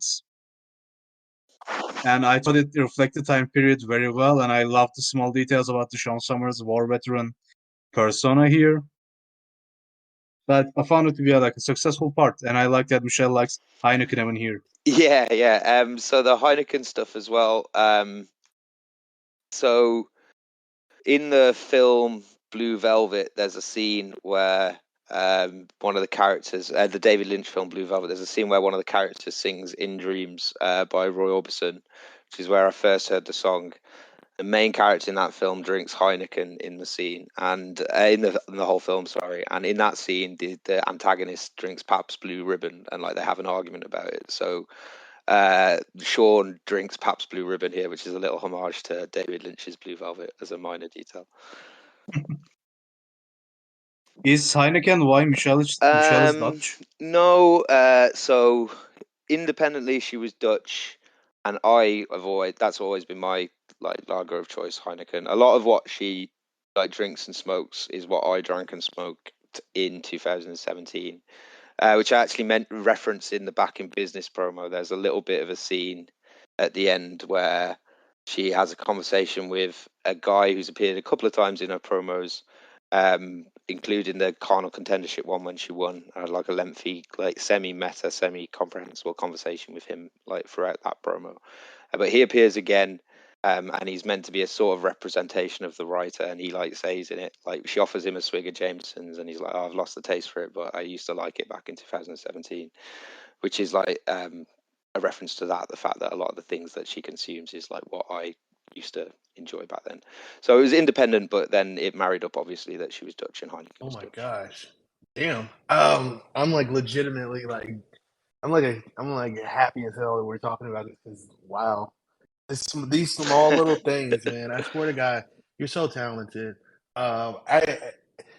and I thought it reflected time period very well, and I loved the small details about the Sean Summers war veteran persona here. But I found it to be like a successful part, and I like that Michelle likes Heineken even here. Yeah. So the Heineken stuff as well. So in the film Blue Velvet, there's a scene where one of the characters, the David Lynch film Blue Velvet, there's a scene where one of the characters sings "In Dreams" by Roy Orbison, which is where I first heard the song. The main character in that film drinks Heineken in the scene, and in the whole film, sorry. And in that scene, the antagonist drinks Pabst Blue Ribbon, and like they have an argument about it. So Sean drinks Pabst Blue Ribbon here, which is a little homage to David Lynch's Blue Velvet as a minor detail. Is Heineken why Michelle is Dutch? No, so independently she was Dutch, and that's always been my like lager of choice, Heineken. A lot of what she like drinks and smokes is what I drank and smoked in 2017, which I actually meant reference in the Back in Business promo. There's a little bit of a scene at the end where she has a conversation with a guy who's appeared a couple of times in her promos, including the Carnal Contendership one when she won. I had like a lengthy, like semi-meta, semi-comprehensible conversation with him like throughout that promo. But he appears again, and he's meant to be a sort of representation of the writer, and he like says in it, like she offers him a swig of Jameson's, and he's like, "Oh, I've lost the taste for it, but I used to like it back in 2017," which is like a reference to that, the fact that a lot of the things that she consumes is like what I used to enjoy back then. So it was independent, but then it married up obviously that she was Dutch and Heineken Oh was my Dutch. gosh. Damn. I'm like legitimately like I'm like happy as hell that we're talking about this because wow. These small little things, man. I swear to God, you're so talented. I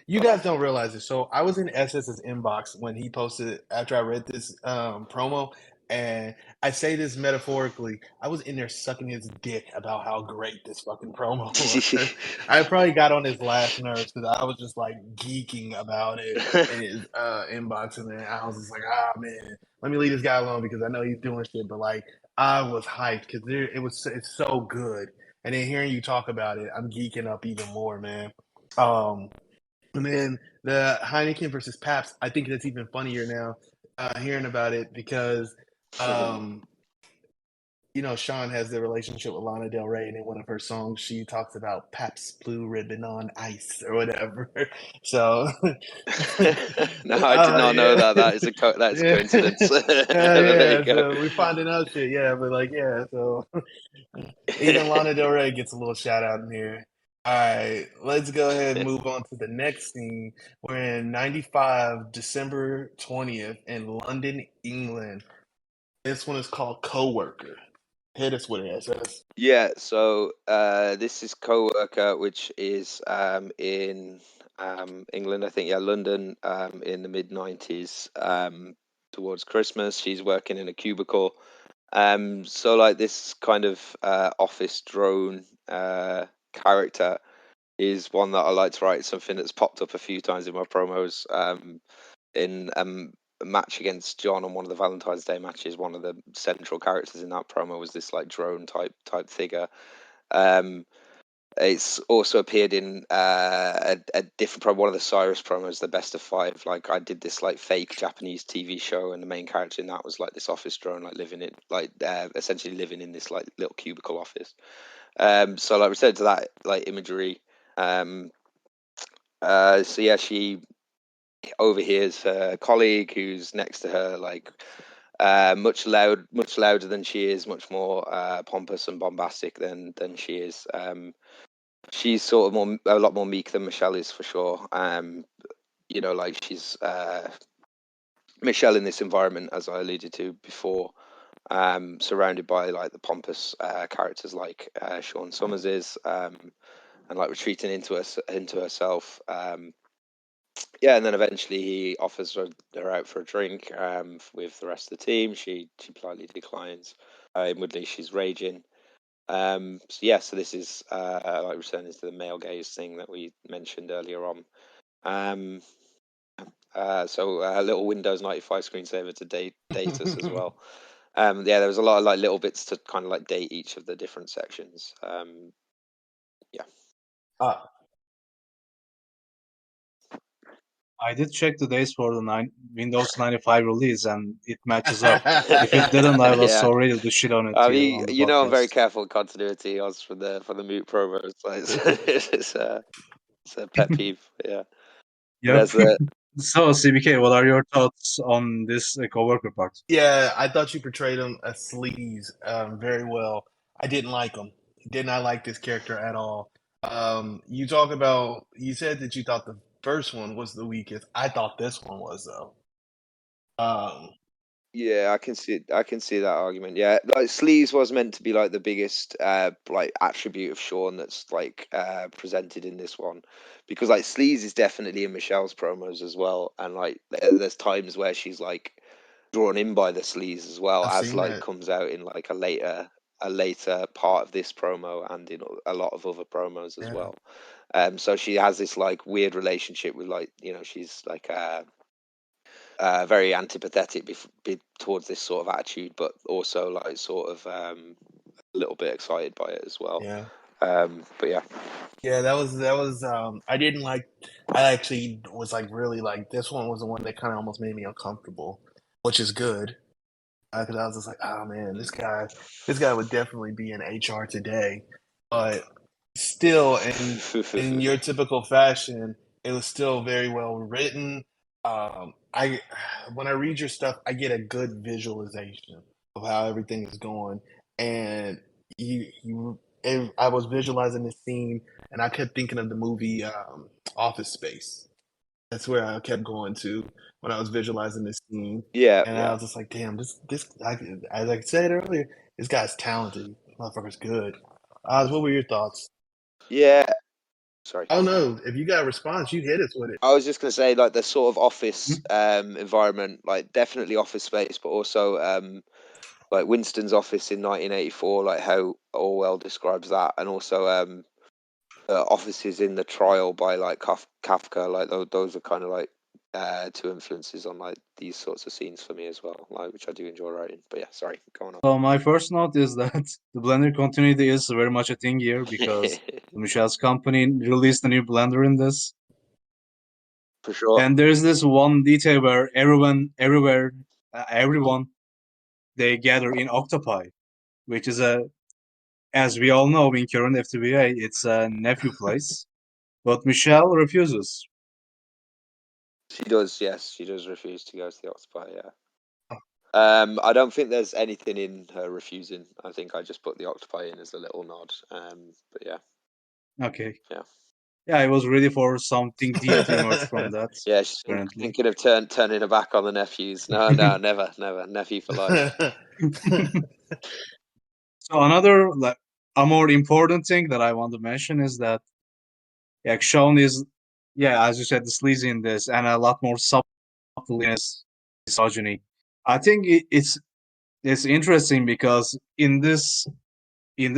you guys don't realize it. So I was in SS's inbox when he posted it after I read this promo, and I say this metaphorically. I was in there sucking his dick about how great this fucking promo was. I probably got on his last nerves because I was just like geeking about it in his inbox, and then I was just like, ah man, let me leave this guy alone because I know he's doing shit, but like I was hyped because it's so good, and then hearing you talk about it, I'm geeking up even more, man. Um, and then the Heineken versus Pabst, I think that's even funnier now, hearing about it because, um, Sean has the relationship with Lana Del Rey, and in one of her songs, she talks about Pabst Blue Ribbon on ice or whatever. So, No, I did not know yeah, that. That is a yeah, coincidence. There you yeah. go. So we finding out shit, yeah, but like, yeah. So even Lana Del Rey gets a little shout out in here. All right, let's go ahead and move on to the next scene. We're in 95, December 20th in London, England. This one is called Coworker. Hit us with it, SS. Yeah, so this is Coworker, which is in England, I think, yeah, London, in the mid 90s, towards Christmas. She's working in a cubicle. So like this kind of office drone character is one that I like to write, something that's popped up a few times in my promos. In match against John on one of the Valentine's Day matches, one of the central characters in that promo was this like drone type figure. It's also appeared in a different promo, one of the Cyrus promos, the Best of Five. Like I did this like fake Japanese TV show, and the main character in that was like this office drone, like living in like essentially living in this like little cubicle office. So like returning to that like imagery. So yeah, she overhears her colleague who's next to her, like much louder than she is, much more pompous and bombastic than she is. She's sort of a lot more meek than Michelle is for sure. Like she's Michelle in this environment, as I alluded to before, surrounded by like the pompous characters like Sean Summers is, and like retreating into herself. And then eventually he offers her out for a drink with the rest of the team. She politely declines. Inwardly, she's raging. So this is like returning to the male gaze thing that we mentioned earlier on. So a little Windows 95 screensaver to date us as well. There was a lot of like little bits to kind of like date each of the different sections. I did check the days for the Windows 95 release, and it matches up. If it didn't, I was so ready to shit on it I here mean, on the I'm very podcast. careful with continuity. I was for the Moot promos. Like, it's a pet peeve. Yeah. Yep. There's So, CBK, what are your thoughts on this coworker part? Yeah, I thought you portrayed him as sleaze very well. I didn't like him. Did not like this character at all. You said that you thought the first one was the weakest. I thought this one was though. Um, Yeah, I can see that argument. Yeah, like sleaze was meant to be like the biggest like attribute of Sean that's like presented in this one, because like sleaze is definitely in Michelle's promos as well, and like there's times where she's like drawn in by the sleaze as well, I've as seen like that. comes out in like a later part of this promo and in a lot of other promos as Yeah, well. So she has this like weird relationship with like she's like very antipathetic towards this sort of attitude, but also like sort of a little bit excited by it as well. yeah, But yeah, yeah. That was. I didn't like. I actually was like really like this one was the one that kind of almost made me uncomfortable, which is good because I was just like, oh man, this guy would definitely be in HR today, but still in your typical fashion, it was still very well written. I when I read your stuff, I get a good visualization of how everything is going, and I was visualizing this scene, and I kept thinking of the movie Office Space. That's where I kept going to when I was visualizing this scene, yeah, and I yeah, was just like, "Damn, as I said earlier, this guy's talented. This motherfucker's good." Oz, what were your thoughts? yeah. Sorry, Oh no, if you got a response, you hit us with it. I was just gonna say like the sort of office Hmm? environment, like definitely Office Space, but also like Winston's office in 1984, like how Orwell describes that, and also offices in the trial by like Kafka, like those are kind of like two influences on like these sorts of scenes for me as well, like which I do enjoy writing. But yeah, sorry, going on. So, my first note is that the Blender continuity is very much a thing here because Michelle's company released a new Blender in this. For sure. And there's this one detail where everyone, they gather in Octopi, which is as we all know in current FWA, it's a nephew place. But Michelle refuses. She does, yes, she does refuse to go to the Octopi. Yeah. I don't think there's anything in her refusing. I think I just put the Octopi in as a little nod. But yeah, Okay. yeah, Yeah, I was ready for something deep to emerge from that, yeah. She's apparently. thinking of turning her back on the nephews. No, never, never. Nephew for life. So another like a more important thing that I want to mention is that yeah, Sean is as you said, the sleazy in this and a lot more subtle in his misogyny. I think it's interesting because in this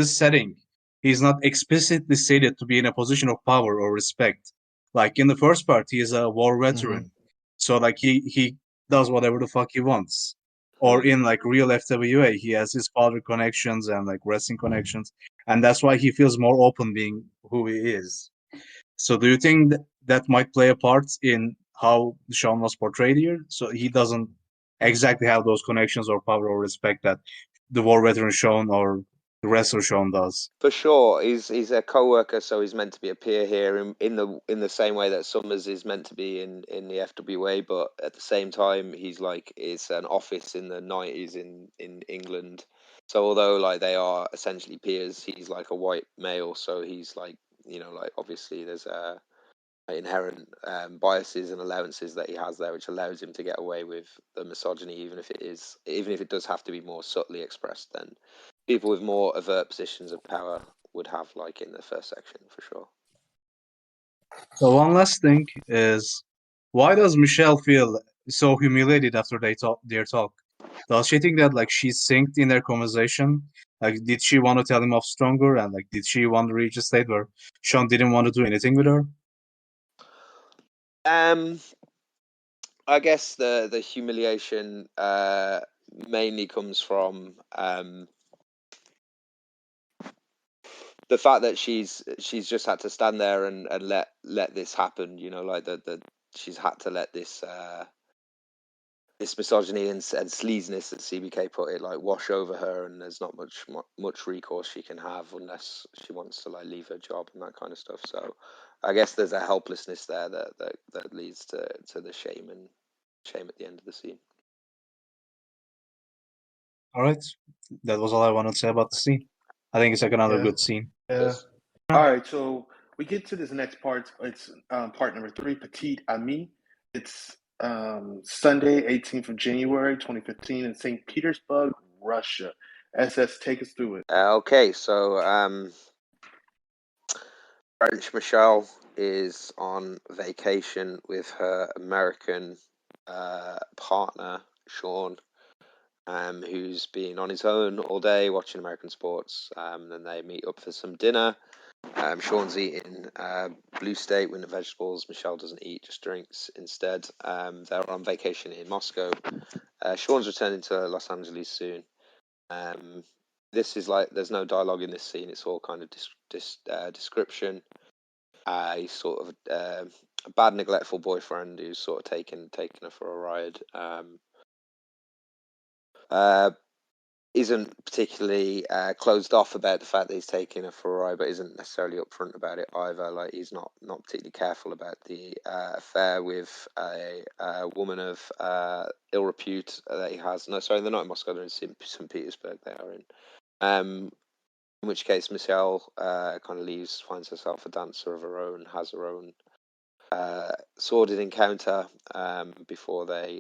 setting, he's not explicitly stated to be in a position of power or respect. Like in the first part, he is a war Mhm. veteran, so like he does whatever the fuck he wants. Or in like real FWA, he has his father connections and like wrestling connections, and that's why he feels more open being who he is. So do you think that might play a part in how Sean was portrayed here? So he doesn't exactly have those connections or power or respect that the war veteran Sean or the wrestler Sean does. For sure, he's a co-worker, so he's meant to be a peer here in the same way that Summers is meant to be in the FWA. But at the same time, he's like it's an office in the 90s in England. So although like they are essentially peers, he's like a white male, so he's like like obviously there's inherent biases and allowances that he has there, which allows him to get away with the misogyny, even if it does have to be more subtly expressed than people with more overt positions of power would have, like in the first section, for sure. So one last thing is, why does Michelle feel so humiliated after their talk? Does she think that like she's synced in their conversation? Like, did she want to tell him off stronger, and like, did she want to reach a state where Sean didn't want to do anything with her? Um, I guess the humiliation mainly comes from the fact that she's just had to stand there and let this happen. Like the she's had to let this misogyny and sleaziness that CBK put it like wash over her, and there's not much recourse she can have unless she wants to like leave her job and that kind of stuff. So I guess there's a helplessness there that leads to the shame at the end of the scene. All right, that was all I wanted to say about the scene. I think it's like another Yeah, good scene. yeah. All right, so we get to this next part. It's part number 3, Petite Amie. It's Sunday, 18th of January, 2015, in St. Petersburg, Russia. SS, take us through it. Okay, so French Michelle is on vacation with her American partner Sean, who's been on his own all day watching American sports. Then they meet up for some dinner. Sean's eating blue steak with the vegetables. Michelle doesn't eat, just drinks instead. They're on vacation in Moscow. Sean's returning to Los Angeles soon. This is like there's no dialogue in this scene. It's all kind of description. He's sort of a bad, neglectful boyfriend who's sort of taken her for a ride. Isn't particularly closed off about the fact that he's taking her for a ride, but isn't necessarily upfront about it either. Like he's not particularly careful about the affair with a woman of ill repute that he has. No, sorry, they're not in Moscow. They're in St. Petersburg. They are in which case Michelle kind of leaves, finds herself a dancer of her own, has her own sordid encounter before they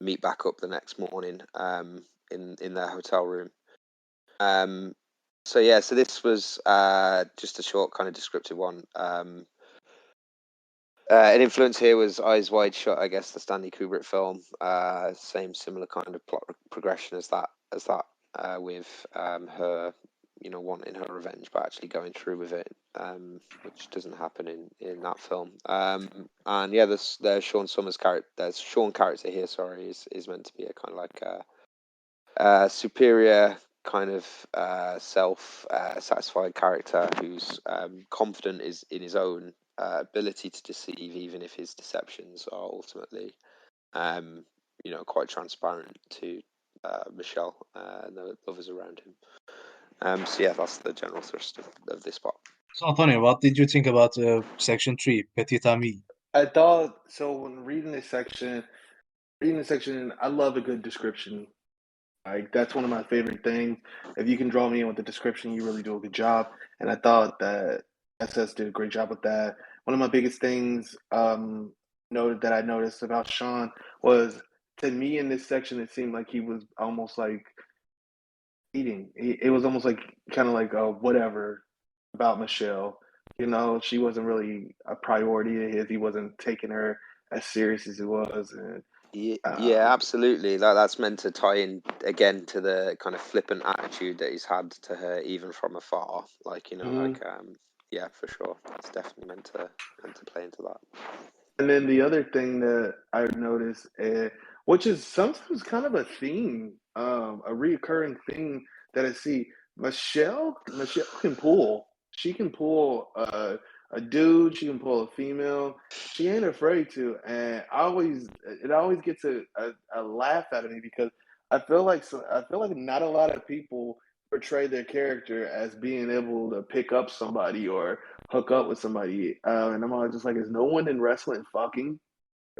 meet back up the next morning in their hotel room. So this was just a short kind of descriptive one. An influence here was Eyes Wide Shut, I guess, the Stanley Kubrick film. Similar kind of plot progression as that with her, wanting her revenge, but actually going through with it, which doesn't happen in that film. And yeah, there's Sean Summers' character. There's Sean character here. Sorry, is meant to be a kind of like a superior kind of self-satisfied character who's confident in his own ability to deceive, even if his deceptions are ultimately, quite transparent to Michelle and the others around him. So yeah, that's the general thrust of this part. So Antonio, what did you think about section 3, Petit Ami? I thought so when reading this section, I love a good description. Like that's one of my favorite things. If you can draw me in with the description, you really do a good job. And I thought that SS did a great job with that. One of my biggest things noted that I noticed about Sean was to me in this section, it seemed like he was almost like eating. It was almost like kind of like whatever about Michelle. She wasn't really a priority to his. He wasn't taking her as serious as he was, and Yeah, absolutely. That's meant to tie in again to the kind of flippant attitude that he's had to her, even from afar. Like mhm. yeah, for sure. It's definitely meant to play into that. And then the other thing that I noticed, which is sometimes kind of a theme, a reoccurring theme that I see, Michelle can pull. She can pull a dude. She can pull a female. She ain't afraid to, and it always gets a laugh out of me because I feel like not a lot of people portray their character as being able to pick up somebody or hook up with somebody. And I'm always just like, is no one in wrestling fucking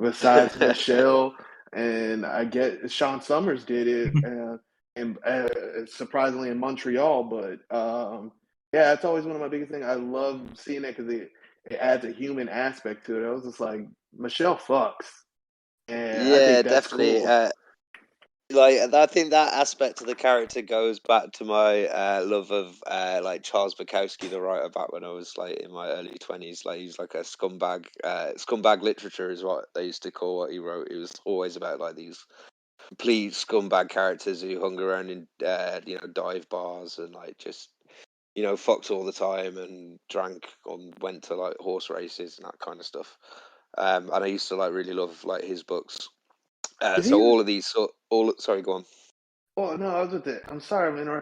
besides Michelle? And I get Sean Summers did it, and surprisingly in Montreal. But yeah, it's always one of my biggest things. I love seeing it because it adds a human aspect to it. I was just like, Michelle fucks, and I Yeah, think that's definitely. cool. Like I think that aspect of the character goes back to my love of like Charles Bukowski, the writer, back when I was like in my early 20s. Like he's like a scumbag. Scumbag literature is what they used to call what he wrote. It was always about like these complete scumbag characters who hung around in dive bars and like just fucked all the time and drank and went to like horse races and that kind of stuff. And I used to like really love like his books. Is So he? all of these, sorry, go on. Oh no, I was with it. I'm sorry, man.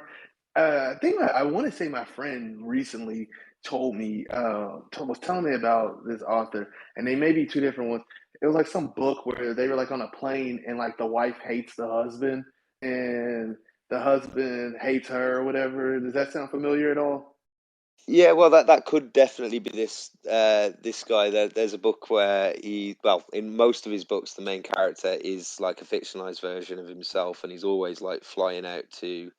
I think I want to say my friend recently told me, was telling me about this author, and they may be two different ones. It was like some book where they were like on a plane, and like the wife hates the husband, and the husband hates her or whatever. Does that sound familiar at all? Yeah, well, that could definitely be this guy. There's a book where in most of his books, the main character is like a fictionalized version of himself, and he's always like flying out to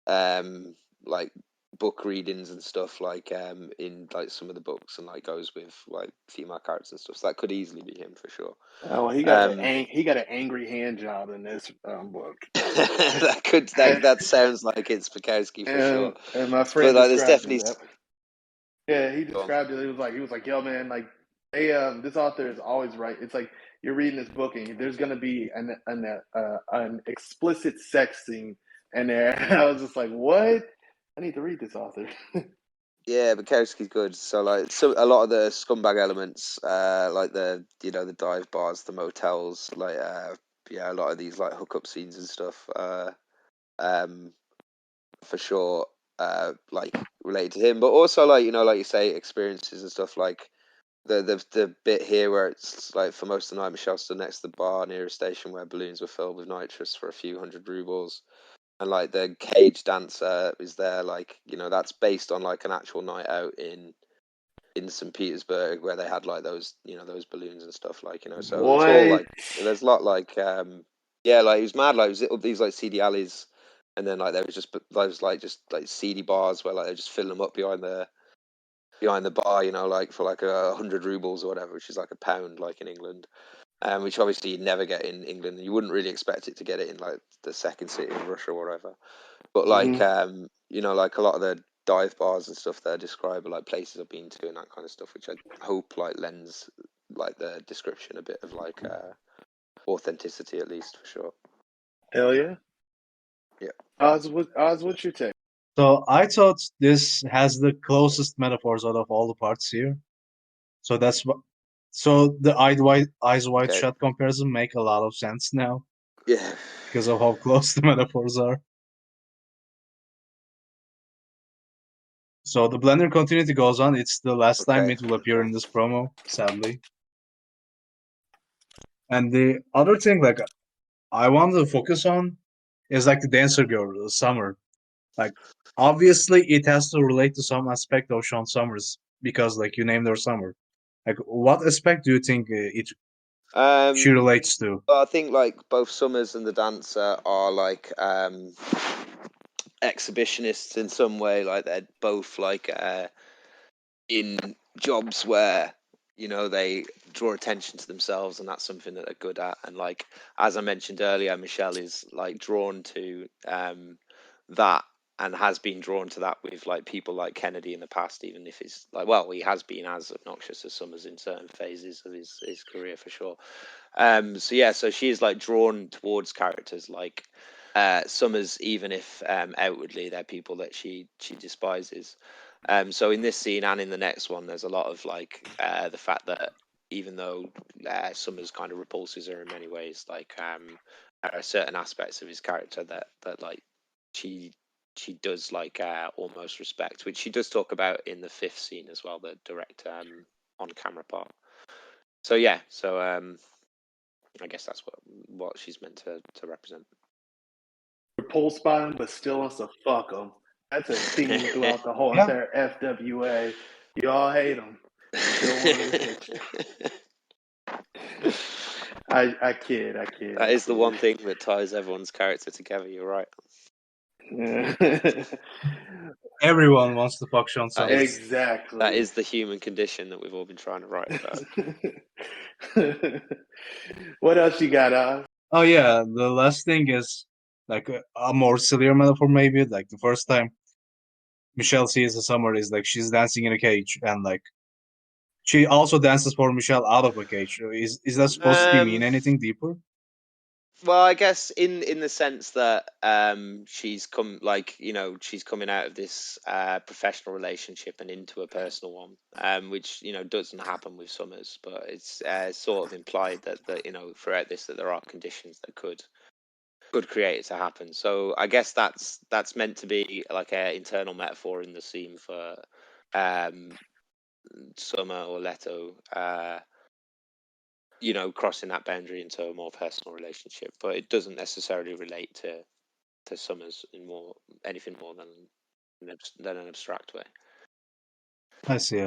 um like book readings and stuff like in like some of the books, and like goes with like female characters and stuff. So that could easily be him for sure. Oh, Um, he got an angry hand job in this book, that sounds like it's Bukowski for sure. and my But friend like, there's described it definitely. that. Yeah, he Go on. described it. He was like, "Yo, man, like, they this author is always right. It's like you're reading this book and there's gonna be an explicit sex scene in there." And I was just like, "What? I need to read this author." Yeah, Bukowski's good. So like a lot of the scumbag elements, like the dive bars, the motels, like a lot of these like hookup scenes and stuff, um, for sure, like related to him, but also like like you say, experiences and stuff like the bit here where it's like for most of the night Michelle stood next to the bar near a station where balloons were filled with nitrous for a few hundred rubles, and like the cage dancer is there, like that's based on like an actual night out in St. Petersburg where they had like those those balloons and stuff, like so it's all What? like there's a lot like yeah, like it was mad, like it was these like seedy alleys, and then like there was just those like just like seedy bars where like they just fill them up behind the bar, like for like 100 rubles or whatever, which is like a pound, like in England, which obviously you'd never get in England. You wouldn't really expect it to get it in like the second city of Russia or whatever. But like Hmm. like a lot of the dive bars and stuff they describe are like places I've been to and that kind of stuff, which I hope like lends like the description a bit of like authenticity, at least, for sure. Hell yeah. Yeah. Oz, what's your take? So I thought this has the closest metaphors out of all the parts here. So that's what. So the eyes wide Okay. shut comparison make a lot of sense now Yeah. because of how close the metaphors are. So the Blender continuity goes on. It's the last time Okay. it will appear in this promo, sadly. And the other thing, like I want to focus on, is like the dancer girl, Summer. Like obviously, it has to relate to some aspect of Sean Summers because, like, you named her Summer. Like, what aspect do you think it she Um. relates to? I think like both Summers and the dancer are like exhibitionists in some way. Like they're both like in jobs where they draw attention to themselves, and that's something that they're good at. And like as I mentioned earlier, Michelle is like drawn to that, and has been drawn to that with like people like Kennedy in the past, even if it's like, well, he has been as obnoxious as Summers in certain phases of his career for sure. So yeah, so she is like drawn towards characters like Summers, even if outwardly they're people that she despises. So in this scene and in the next one, there's a lot of like the fact that even though Summers kind of repulses her in many ways, like there are certain aspects of his character that like she does like almost respect, which she does talk about in the 5th scene as well, the direct on camera part. So yeah, so I guess that's what she's meant to represent. Repulsed by him, but still wants to fuck him. That's a theme throughout the whole Yeah. entire FWA. You all hate him. Still want to hit you. I kid. That is the one thing that ties everyone's character together. You're right. Everyone wants to fuck Sean That Summers. Exactly. That is the human condition that we've all been trying to write about. What else you got, Oz? Oh yeah, the last thing is like a more sillier metaphor, maybe. Like the first time Michelle sees a Summer is like she's dancing in a cage, and like she also dances for Michelle out of a cage. Is that supposed to mean anything deeper? Well, I guess in the sense that she's she's coming out of this professional relationship and into a personal one, which doesn't happen with Summers, but it's sort of implied that throughout this that there are conditions that could create it to happen. So I guess that's meant to be like an internal metaphor in the scene for Summer or Leto. Crossing that boundary into a more personal relationship, but it doesn't necessarily relate to Summers in anything more than an abstract way. I see.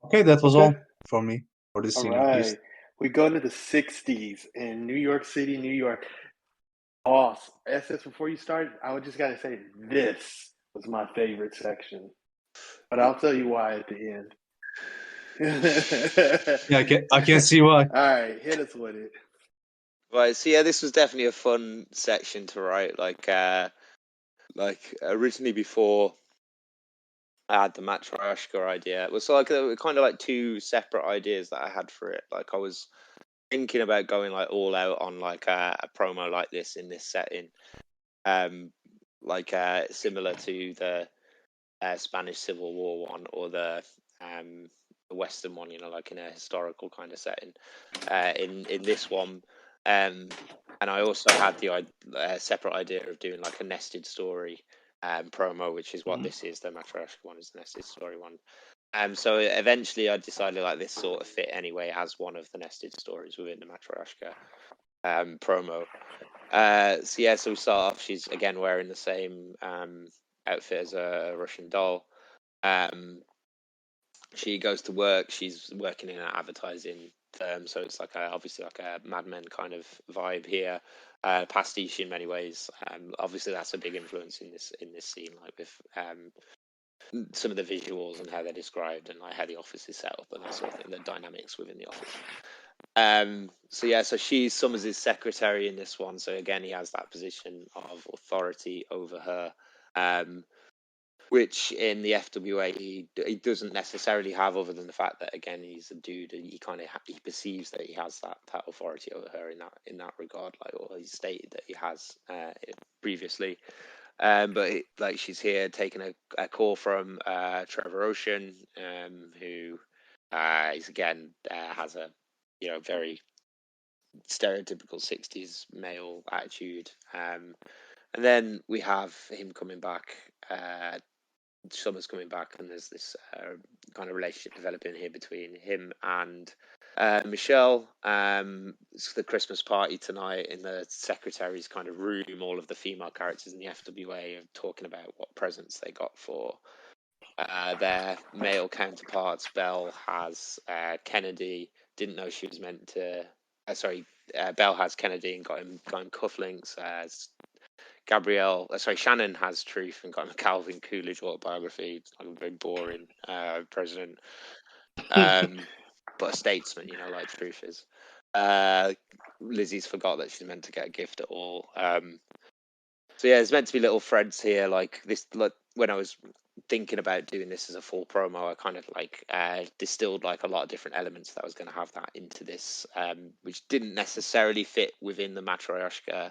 Okay, that was all for me for this All scene at least. right. We go to the 60s in New York City, New York. Oz, SS, before you start, I would just got to say this was my favorite section. But I'll tell you why at the end. Yeah, I can see why. All right, hit us with it. Right, so yeah, this was definitely a fun section to write. Like originally before I had the Matryoshka idea, it was like there were kind of like two separate ideas that I had for it. Like I was thinking about going like all out on like a promo like this in this setting, similar to the Spanish Civil War one or the Western one, like in a historical kind of setting. In this one, and I also had the separate idea of doing like a nested story promo, which is what this is. The Matryoshka one is the nested story one. So eventually, I decided like this sort of fit anyway as one of the nested stories within the Matryoshka promo. So we start off. She's again wearing the same outfit as a Russian doll. She goes to work. She's working in an advertising firm, so it's like obviously like a Mad Men kind of vibe here. Pastiche in many ways. Obviously, that's a big influence in this scene, like with some of the visuals and how they're described, and like how the office is set up and that sort of thing, the dynamics within the office. So she's Summers' secretary in this one. So again, he has that position of authority over her, which in the FWA he doesn't necessarily have, other than the fact that again he's a dude and he perceives that he has that authority over her in that regard, or he's stated that he has previously. But she's here taking a call from Trevor Ocean, who is again has a very stereotypical 60s male attitude. And then we have him coming back, Summers coming back, and there's this kind of relationship developing here between him and Michelle. It's the Christmas party tonight in the secretary's kind of room. All of the female characters in the FWA are talking about what presents they got for their male counterparts. Belle has Kennedy. Didn't know she was meant to. Belle has Kennedy and got him cufflinks. Shannon has Truth and got him a Calvin Coolidge autobiography. It's like a very boring president, but a statesman, like Truth is. Lizzie's forgot that she's meant to get a gift at all. There's meant to be little threads here, like this. Like when I was thinking about doing this as a full promo, I kind of distilled like a lot of different elements that I was going to have that into this, which didn't necessarily fit within the Matryoshka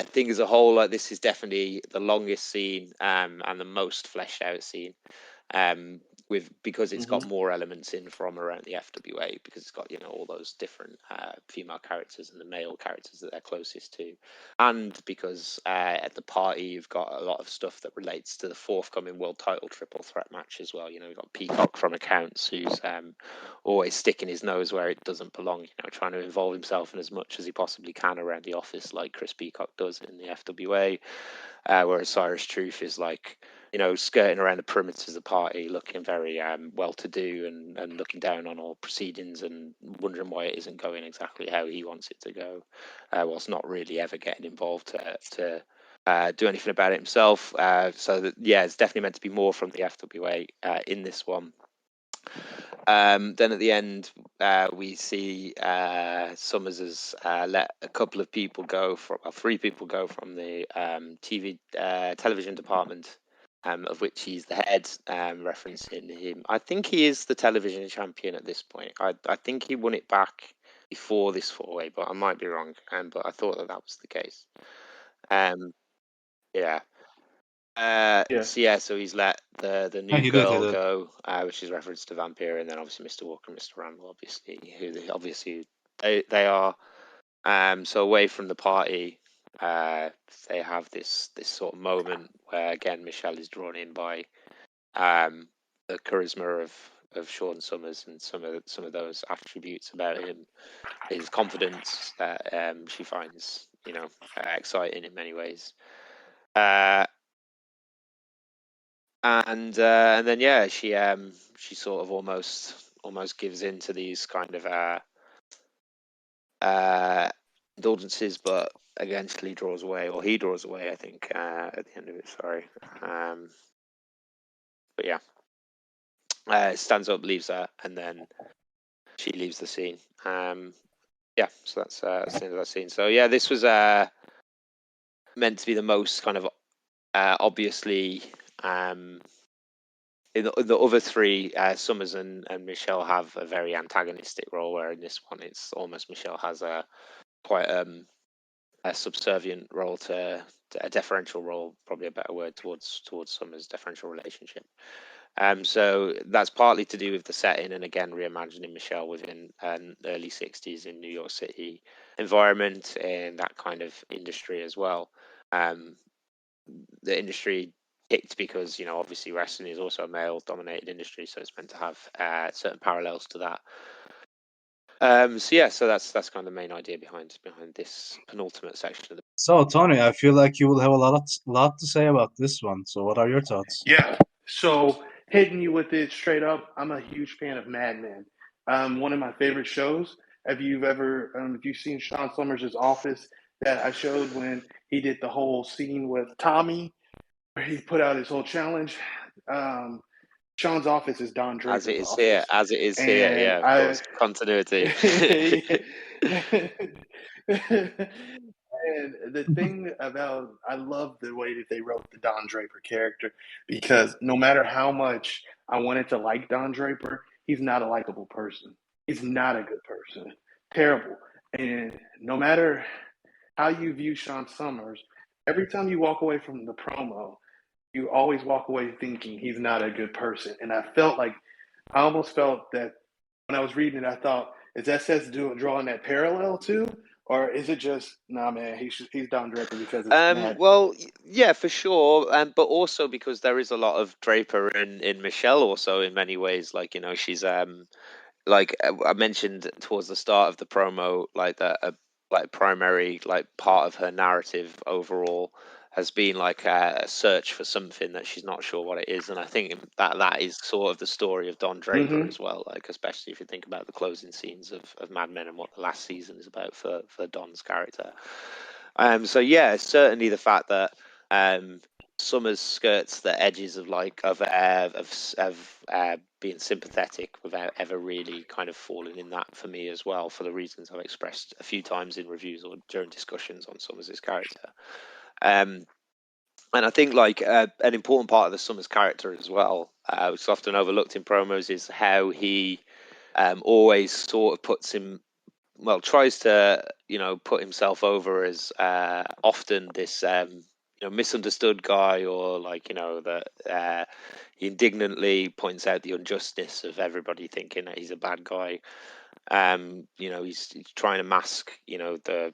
thing as a whole. Like this is definitely the longest scene and the most fleshed out scene. because it's got Hmm. more elements in from around the FWA, because it's got all those different female characters and the male characters that they're closest to, and because at the party you've got a lot of stuff that relates to the forthcoming world title triple threat match as well. You've got Peacock from Accounts, who's always sticking his nose where it doesn't belong, trying to involve himself in as much as he possibly can around the office, like Chris Peacock does in the FWA. Whereas Cyrus Truth is like, skirting around the perimeters of the party, looking very well-to-do and looking down on all proceedings and wondering why it isn't going exactly how he wants it to go, whilst not really ever getting involved to do anything about it himself. So that, it's definitely meant to be more from the FWA in this one. Then at the end, we see Summers has let a couple of people go from, 3 people go from the television department, of which he's the head, referencing him. I think he is the television champion at this point. I think he won it back before this 4-way, but I might be wrong. But I thought that was the case. Yeah. Yeah. So he's let the Yeah, new he did. He girl did. go, which is reference to Vampire, and then obviously Mr. Walker and Mr. Randall, obviously, they are. So away from the party, they have this sort of moment where again Michelle is drawn in by the charisma of Sean Summers and some of those attributes about him, his confidence that she finds exciting in many ways. And then she sort of almost gives in to these kind of indulgences, but eventually draws away, or he draws away, I think, at the end of it. Sorry, but yeah, stands up, leaves her, and then she leaves the scene. So that's the end of that scene. So yeah, this was meant to be the most kind of obviously. In the other 3, Summers and Michelle have a very antagonistic role, where in this one it's almost Michelle has a quite a subservient role to a deferential role, probably a better word, towards Summers' deferential relationship. So that's partly to do with the setting, and again reimagining Michelle within an early 60s in New York City environment and that kind of industry as well. The industry picked because obviously wrestling is also a male dominated industry, so it's meant to have certain parallels to that. So that's kind of the main idea behind this penultimate section of the. So, Tony, I feel like you will have a lot to say about this one. So, what are your thoughts? Yeah. So hitting you with it straight up, I'm a huge fan of Mad Men. One of my favorite shows. If you've seen Sean Summers' Office that I showed when he did the whole scene with Tommy, where he put out his whole challenge. Um, Sean's office is Don Draper's office, As it is here, and yeah, of course, continuity. And the thing about, I love the way that they wrote the Don Draper character, because no matter how much I wanted to like Don Draper, he's not a likable person. He's not a good person. Terrible. And no matter how you view Sean Summers, every time you walk away from the promo, you always walk away thinking he's not a good person. And I almost felt that when I was reading it, I thought, is SS drawing that parallel too? Or is it just, nah, man, he's Don Draper because it's mad. Well, yeah, for sure, but also because there is a lot of Draper in Michelle, also in many ways. Like she's like I mentioned towards the start of the promo, like that like primary like part of her narrative overall has been like a search for something that she's not sure what it is, and I think that is sort of the story of Don Draper Mm-hmm. as well. Like especially if you think about the closing scenes of Mad Men and what the last season is about for Don's character. So yeah, certainly the fact that Summers skirts the edges of being sympathetic without ever really kind of falling in that for me as well, for the reasons I've expressed a few times in reviews or during discussions on Summers' character. And I think like an important part of the Summers character as well, which is often overlooked in promos, is how he always sort of tries to put himself over as often this misunderstood guy, or like that he indignantly points out the injustice of everybody thinking that he's a bad guy. He's trying to mask the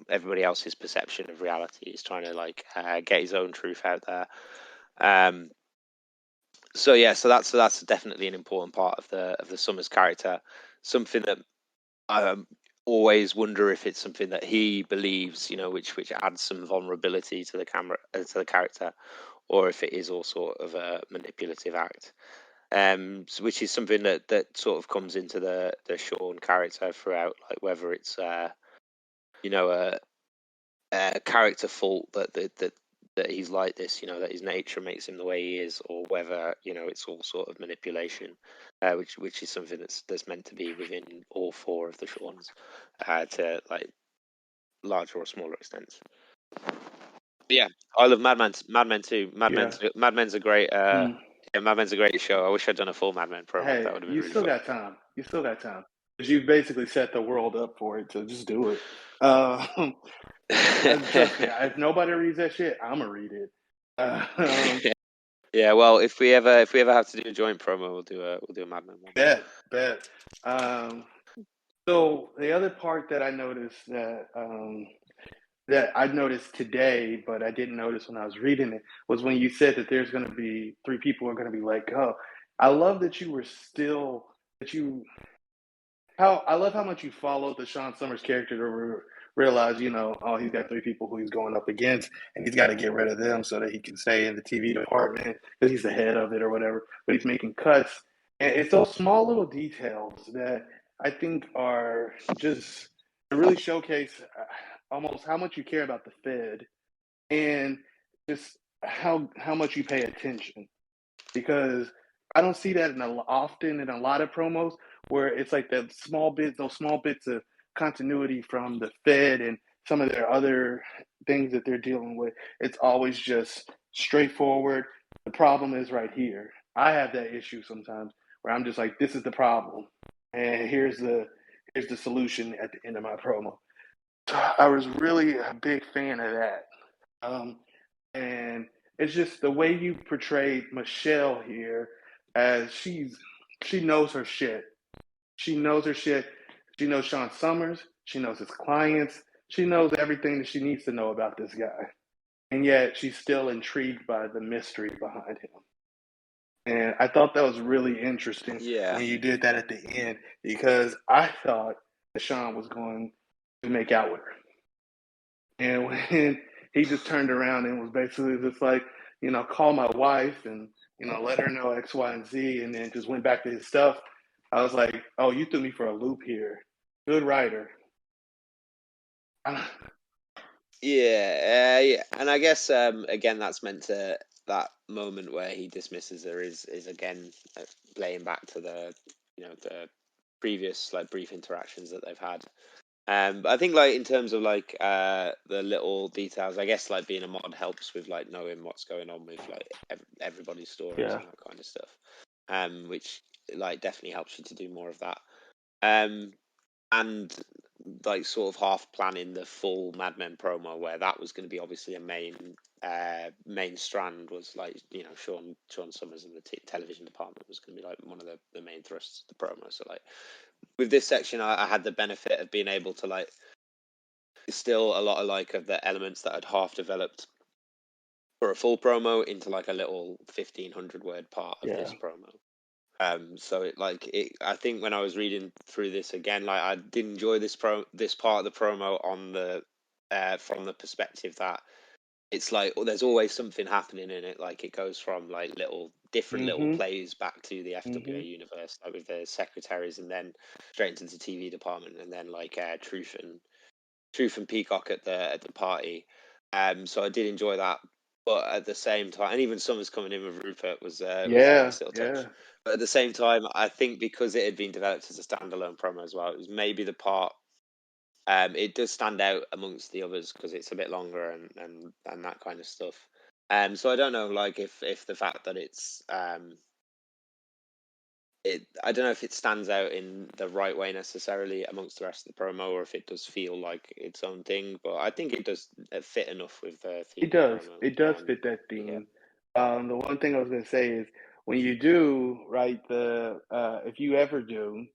everybody else's perception of reality. He's trying to get his own truth out there. So that's definitely an important part of the Summers character. Something that I always wonder if it's something that he believes, which adds some vulnerability to the character, or if it is all sort of a manipulative act. Which is something that sort of comes into the Sean character throughout, like whether it's a character fault that he's like this, that his nature makes him the way he is, or whether it's all sort of manipulation, which is something that's meant to be within all four of the Seans, to like larger or smaller extents. But yeah, I love Mad Men. Mad Men too. Mad Men's a great. Mad Men's a great show. I wish I'd done a full Mad Men promo. Hey, That would have been you really still fun. got time. You still got time. Because you basically set the world up for it, so just do it. Trust me, if nobody reads that shit, I'm gonna read it. Yeah, well, if we ever have to do a joint promo, we'll do a Mad Men one. Bet. So the other part that I noticed that I noticed today, but I didn't notice when I was reading it, was when you said that there's going to be 3 people are going to be let go. I love that you were still that you how I love how much you followed the Sean Summers character to realize, oh, he's got 3 people who he's going up against, and he's got to get rid of them so that he can stay in the TV department because he's the head of it or whatever. But he's making cuts, and it's those small little details that I think are just to really showcase almost how much you care about the Fed and just how much you pay attention, because I don't see that often in a lot of promos where it's like those small bits of continuity from the Fed and some of their other things that they're dealing with. It's always just straightforward. The problem is right here. I have that issue sometimes where I'm just like, this is the problem, and here's the solution at the end of my promo. I was really a big fan of that. And it's just the way you portrayed Michelle here, as she knows her shit. She knows her shit. She knows Sean Summers. She knows his clients. She knows everything that she needs to know about this guy. And yet she's still intrigued by the mystery behind him. And I thought that was really interesting when you did that at the end, because I thought that Sean was going to make out with her. And when he just turned around and was basically just like, call my wife and, let her know X, Y, and Z, and then just went back to his stuff, I was like, oh, you threw me for a loop here. Good writer. Yeah, and I guess again that's meant to that moment where he dismisses her is again playing back to the the previous like brief interactions that they've had. But I think like in terms of like the little details, I guess like being a mod helps with like knowing what's going on with like everybody's stories and that kind of stuff. Which like definitely helps you to do more of that. And like sort of half planning the full Mad Men promo, where that was going to be obviously a main strand, was like Sean Summers in the television department was going to be like one of the main thrusts of the promo. So like with this section, I had the benefit of being able to like distill a lot of like of the elements that I'd half developed for a full promo into like a little 1,500 word part of this promo. So I think when I was reading through this again, like I did enjoy this part of the promo on the from the perspective that it's like there's always something happening in it. Like it goes from like different little plays back to the FWA universe, like with the secretaries, and then straight into the TV department, and then like Truth and Peacock at the party. So I did enjoy that, but at the same time, and even Summers coming in with Rupert was a nice little touch. But at the same time, I think because it had been developed as a standalone promo as well, it was maybe the part. It does stand out amongst the others because it's a bit longer and that kind of stuff. So I don't know, like if the fact that it's I don't know if it stands out in the right way necessarily amongst the rest of the promo, or if it does feel like its own thing. But I think it does fit enough with the theme It of the does. promo. It does fit that Yeah. theme. The one thing I was gonna say is when you do write if you ever do,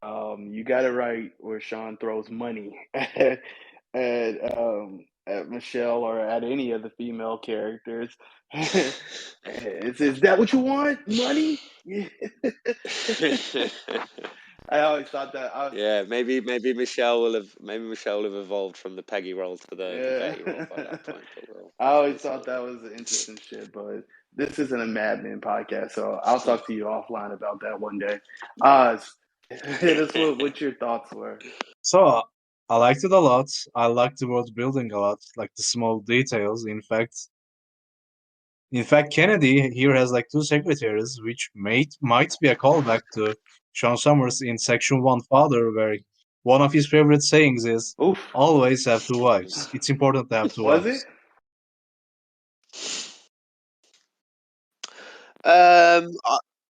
you got to write where Sean throws money at Michelle or at any of the female characters. Is that what you want? Money? I always thought that. Yeah, maybe Michelle will have evolved from the Peggy role to the Yeah. Betty role by that point. But I always we'll thought see. that was interesting shit, but this isn't a Mad Men podcast, so I'll talk to you offline about that one day. Oz, hit us with what your thoughts were. So I liked it a lot. I liked the world building a lot, like the small details. In fact, Kennedy here has like two secretaries, which might be a callback to Sean Summers in Section 1 Father, where one of his favorite sayings is, Oof. always have two wives. It's important to have two Was it? wives.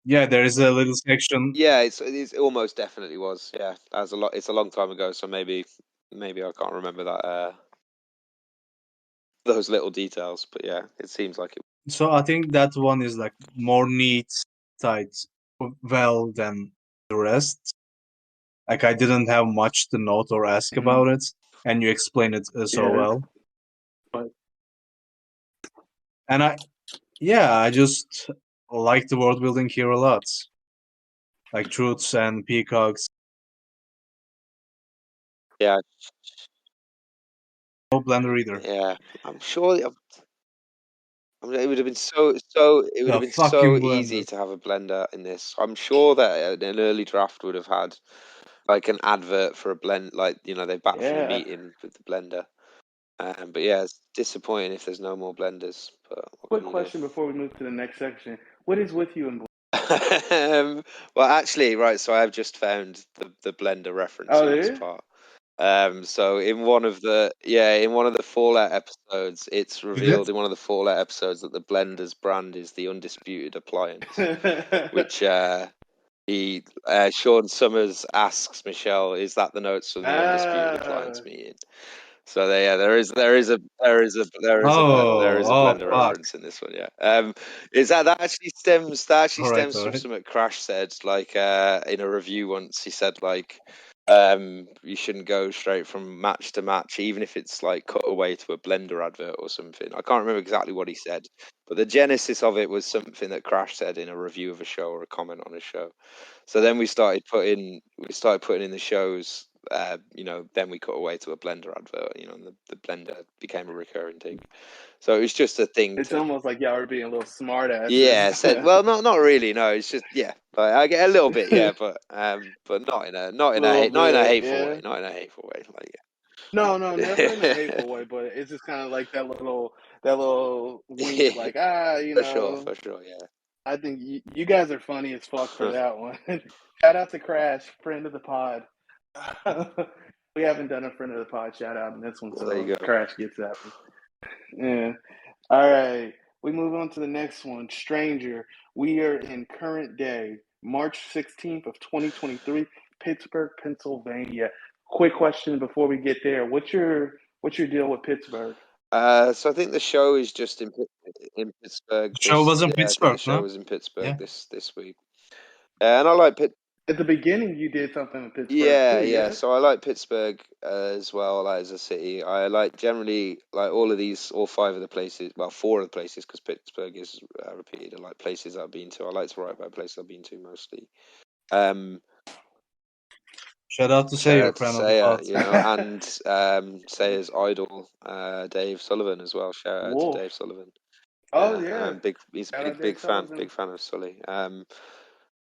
Yeah, there is a little section. Yeah, it almost definitely was. Yeah, that's a lot. It's a long time ago, so maybe I can't remember that those little details. But yeah, it seems like it. So I think that one is like more neat, tight, well than the rest. Like I didn't have much to note or ask about it, and you explain it so Yeah. well. But And I just like the world building here a lot. Like truths and peacocks. Yeah, No blender either. yeah. I'm sure. I mean, it would have been The so fucking easy blender. to have a blender in this. I'm sure that an early draft would have had like an advert for a blend, like they back from the yeah. meeting with the blender. But yeah, it's disappointing if there's no more blenders. But what Quick can you do? question before we move to the next section. What is with you and Well, actually, right. So I've just found the blender reference Oh, in there this is? part. So in one of the Fallout episodes, it's Is it? revealed in one of the Fallout episodes that the Blender's brand is the Undisputed Appliance, which Sean Summers asks Michelle, "Is that the notes from the Undisputed ah, Appliance meeting?" So there is a Oh, blender fuck. reference in this one, yeah. Is that actually All right, stems all from right. something Crash said, like in a review once. He said like you shouldn't go straight from match to match, even if it's like cut away to a blender advert or something. I can't remember exactly what he said, but the genesis of it was something that Crash said in a review of a show or a comment on a show. So then we started putting in the shows. Then we cut away to a blender advert. And the blender became a recurring thing. So it was just a thing it's to. almost like y'all are being little smart asses. Yeah, said well, not really. No, it's just like, I get a little bit, yeah, but not in a A little not in a bit, hateful yeah. way, not in a hateful way, like No, no, never in a yeah, hateful way, but it's just kind of like that little wink, like for sure, yeah. I think you guys are funny as fuck for that one. Shout out to Crash, friend of the pod. We haven't done a friend of the pod shout out in this one, Well, there so you go. Crash gets that one. Yeah. All right. We move on to the next one. Stranger. We are in current day, March 16th of 2023, Pittsburgh, Pennsylvania. Quick question before we get there. What's your deal with Pittsburgh? So I think the show is just in Pittsburgh. The show was in I think the Pittsburgh, show no? was in Pittsburgh Yeah. this week. And I like Pitt. At the beginning, you did something in Pittsburgh Yeah, too, yeah. yes? So I like Pittsburgh as well, like as a city. I like generally like all five of the places. Well, four of the places because Pittsburgh is repeated. I like places I've been to. I like to write about places I've been to mostly. Um, Shout out to Shout Sayer, out to friend of the Sayer, pod. and Sayer's idol, Dave Sullivan as well. Shout out to Wolf. Dave Sullivan. Oh yeah. He's a Shout out Dave big fan, Sullivan. of Sully.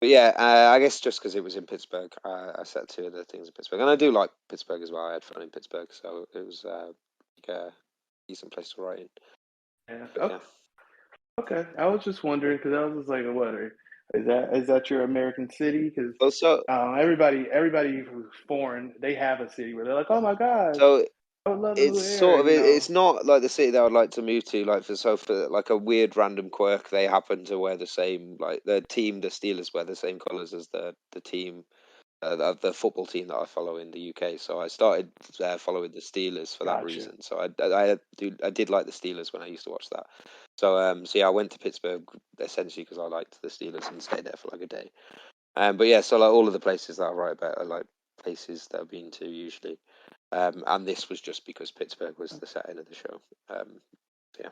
But yeah, I guess just because it was in Pittsburgh, I set two of the things in Pittsburgh, and I do like Pittsburgh as well. I had fun in Pittsburgh, so it was like a decent place to write in. Yeah. But Okay. yeah, Okay. I was just wondering because I was just like, what is that your American city? Because also everybody who's foreign, they have a city where they're like, oh my god, so would love to move It's there, sort of you know. it's not like the city that I would like to move to. Like for like a weird random quirk, they happen to wear the same like the Steelers wear the same colours as the team. The football team that I follow in the UK. So I started following the Steelers for that Gotcha. reason. So I did like the Steelers when I used to watch that. So yeah, I went to Pittsburgh essentially because I liked the Steelers and stayed there for like a day. But yeah, so like all of the places that I write about are like places that I've been to usually. And this was just because Pittsburgh was the setting of the show. Yeah,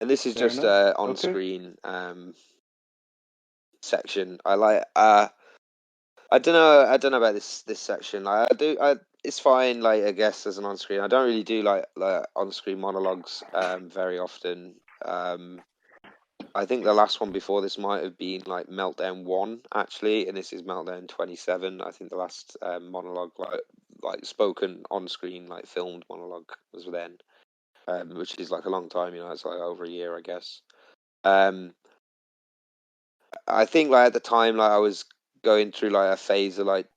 and this is Fair just enough. on Okay. screen section. I like. I don't know about this section. Like, it's fine. Like, I guess as an on screen, I don't really do like on screen monologues very often. I think the last one before this might have been like Meltdown 1 actually, and this is Meltdown 27. I think the last monologue like spoken on screen like filmed monologue was then, which is like a long time. You know, it's like over a year, I guess. Um, I think like at the time, like I was going through like a phase of like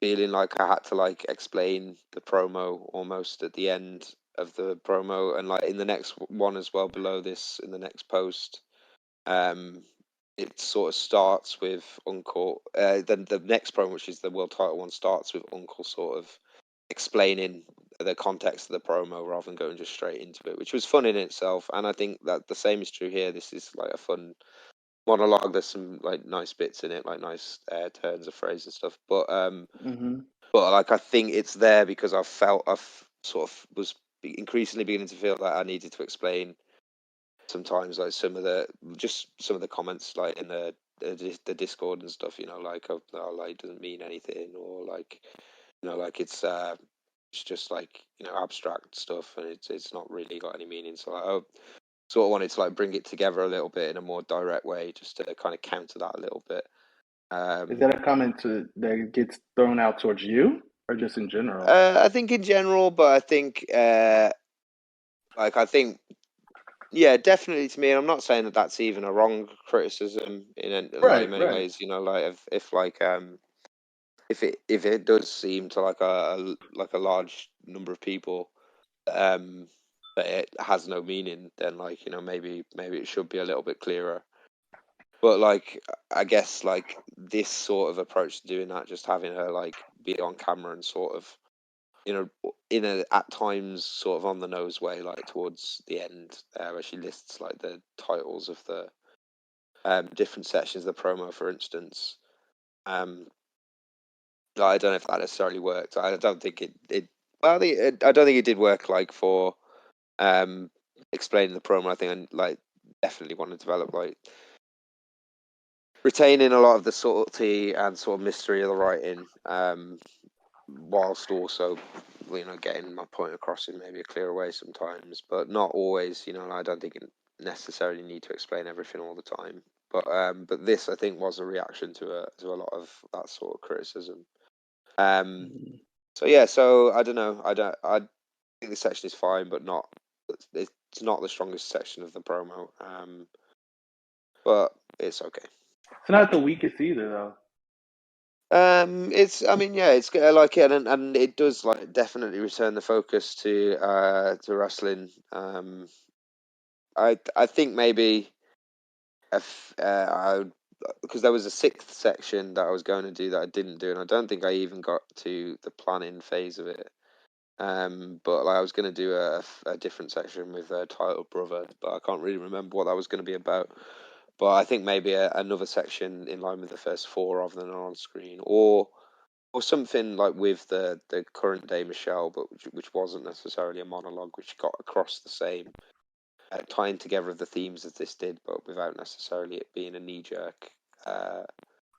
feeling like I had to like explain the promo almost at the end of the promo, and like in the next one as well below this in the next post. Um, it sort of starts with Uncle. Then the next promo, which is the world title one, starts with Uncle sort of explaining the context of the promo rather than going just straight into it, which was fun in itself. And I think that the same is true here. This is like a fun monologue. There's some like nice bits in it, like nice turns of phrase and stuff. Mm-hmm. But like I think it's there because I've sort of was increasingly beginning to feel that I needed to explain sometimes like some of the comments like in the Discord and stuff, you know, like oh like doesn't mean anything, or like you know like it's just like you know abstract stuff and it's not really got any meaning. So I sort of wanted to like bring it together a little bit in a more direct way, just to kind of counter that a little bit. Is Um, that a comment that gets thrown out towards you, or just in general? I think in general, but I think I think yeah, definitely to me. And I'm not saying that that's even a wrong criticism like Right, many right. ways. You know, like if like if it does seem to like like a large number of people um that it has no meaning, then like you know maybe it should be a little bit clearer. But like I guess like this sort of approach to doing that, just having her like be on camera and sort of you know, in a at times sort of on the nose way, like towards the end, where she lists like the titles of the different sections of the promo, for instance. Um, I don't know if that necessarily worked. I don't think it well, I don't think it did work like for um explaining the promo. I think I like definitely want to develop like retaining a lot of the subtlety and sort of mystery of the writing. Whilst also you know getting my point across in maybe a clearer way sometimes, but not always. You know, I don't think it necessarily need to explain everything all the time. But this I think was a reaction to a lot of that sort of criticism. Um, Mhm. so yeah, so I don't know. I think this section is fine, but not. It's not the strongest section of the promo. But it's okay. It's not the weakest either, though. It's. I mean, yeah, it's I like it, and it does like definitely return the focus to wrestling. I think maybe if because there was a sixth section that I was going to do that I didn't do, and I don't think I even got to the planning phase of it. But like I was going to do a different section with titled Brother, but I can't really remember what that was going to be about. But I think maybe another section in line with the first four rather than on screen, or something like with the current day Michelle, but which wasn't necessarily a monologue, which got across the same tying together of the themes as this did, but without necessarily it being a knee jerk